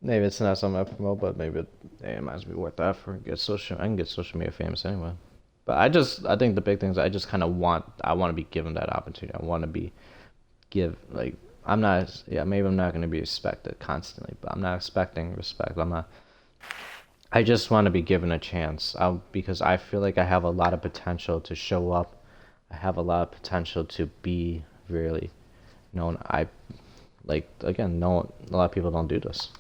S1: maybe it's not something I promote, but maybe it might be worth the effort. Get social. I can get social media famous anyway. But I think the big thing is I just kind of I want to be given that opportunity. I want to be give like I'm not yeah maybe I'm not going to be respected constantly, but I'm not expecting respect. I'm not. I just want to be given a chance. Because I feel like I have a lot of potential to show up. I have a lot of potential to be really known. I like again, no, a lot of people don't do this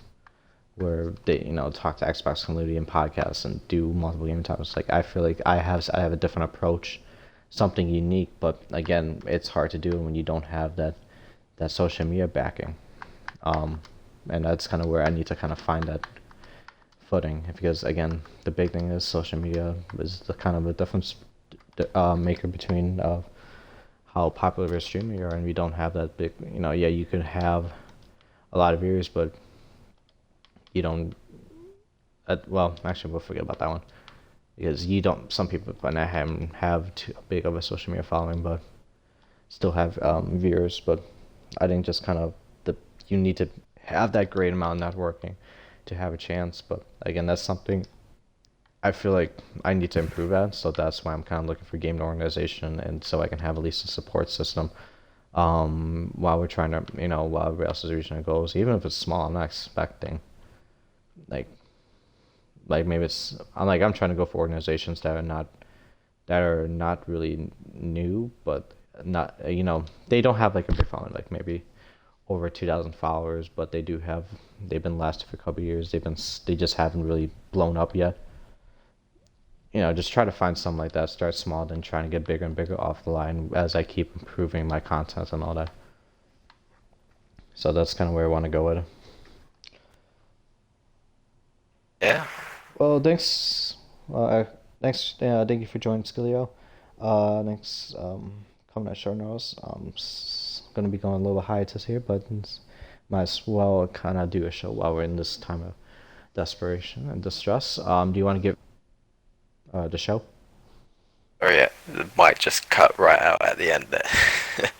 S1: where they talk to Xbox community and podcasts and do multiple game topics. Like I feel like I have a different approach, something unique. But again, it's hard to do when you don't have that social media backing. Um, and that's kind of where I need to kind of find that footing because again, the big thing is social media is the kind of a difference maker between how popular a streamer you are, and we don't have that big. Yeah, you could have a lot of viewers, but you don't. Well, actually, we'll forget about that one because you don't. Some people might not have too big of a social media following, but still have viewers. But I think just kind of you need to have that great amount of networking to have a chance. But again, that's something I feel like I need to improve at. So that's why I'm kind of looking for game organization, and so I can have at least a support system while we're trying to, while everybody else is reaching their goals. Even if it's small, I'm not expecting like maybe I'm trying to go for organizations that are not really new, but not they don't have like a big following, like maybe over 2,000 followers, but they've been lasting for a couple of years. They just haven't really blown up yet. Just try to find something like that. Start small, then trying to get bigger and bigger off the line as I keep improving my content and all that. So that's kind of where I want to go with it.
S2: Yeah.
S1: Well, thanks. Thanks. Thank you for joining, Skillio. Thanks. Coming at short notice. Gonna be going a little hiatus here, but might as well kind of do a show while we're in this time of desperation and distress. Do you want to give the show?
S2: Oh yeah, the mic just cut right out at the end there.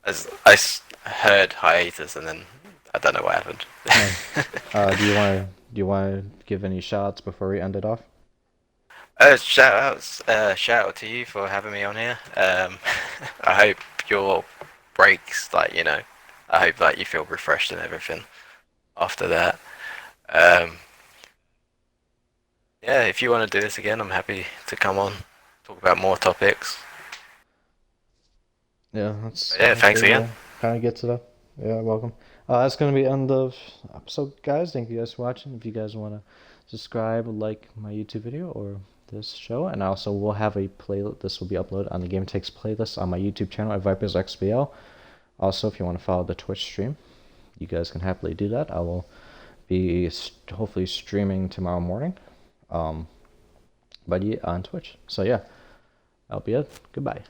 S2: As heard hiatus and then I don't know what happened.
S1: Do you want to give any shots before we end it off?
S2: Shout out to you for having me on here. I hope your breaks, I hope like you feel refreshed and everything after that. Um, yeah, if you want to do this again, I'm happy to come on, talk about more topics.
S1: Yeah,
S2: But yeah, thanks again.
S1: kind of gets it up. Yeah, welcome. That's gonna be the end of episode, guys. Thank you guys for watching. If you guys want to subscribe, like my YouTube video or this show, and also we'll have a playlist. This will be uploaded on the Game Takes playlist on my YouTube channel at Vipers XBL. Also, if you want to follow the Twitch stream, you guys can happily do that. I will be hopefully streaming tomorrow morning, but yeah, on Twitch. So yeah, that'll be it. Goodbye.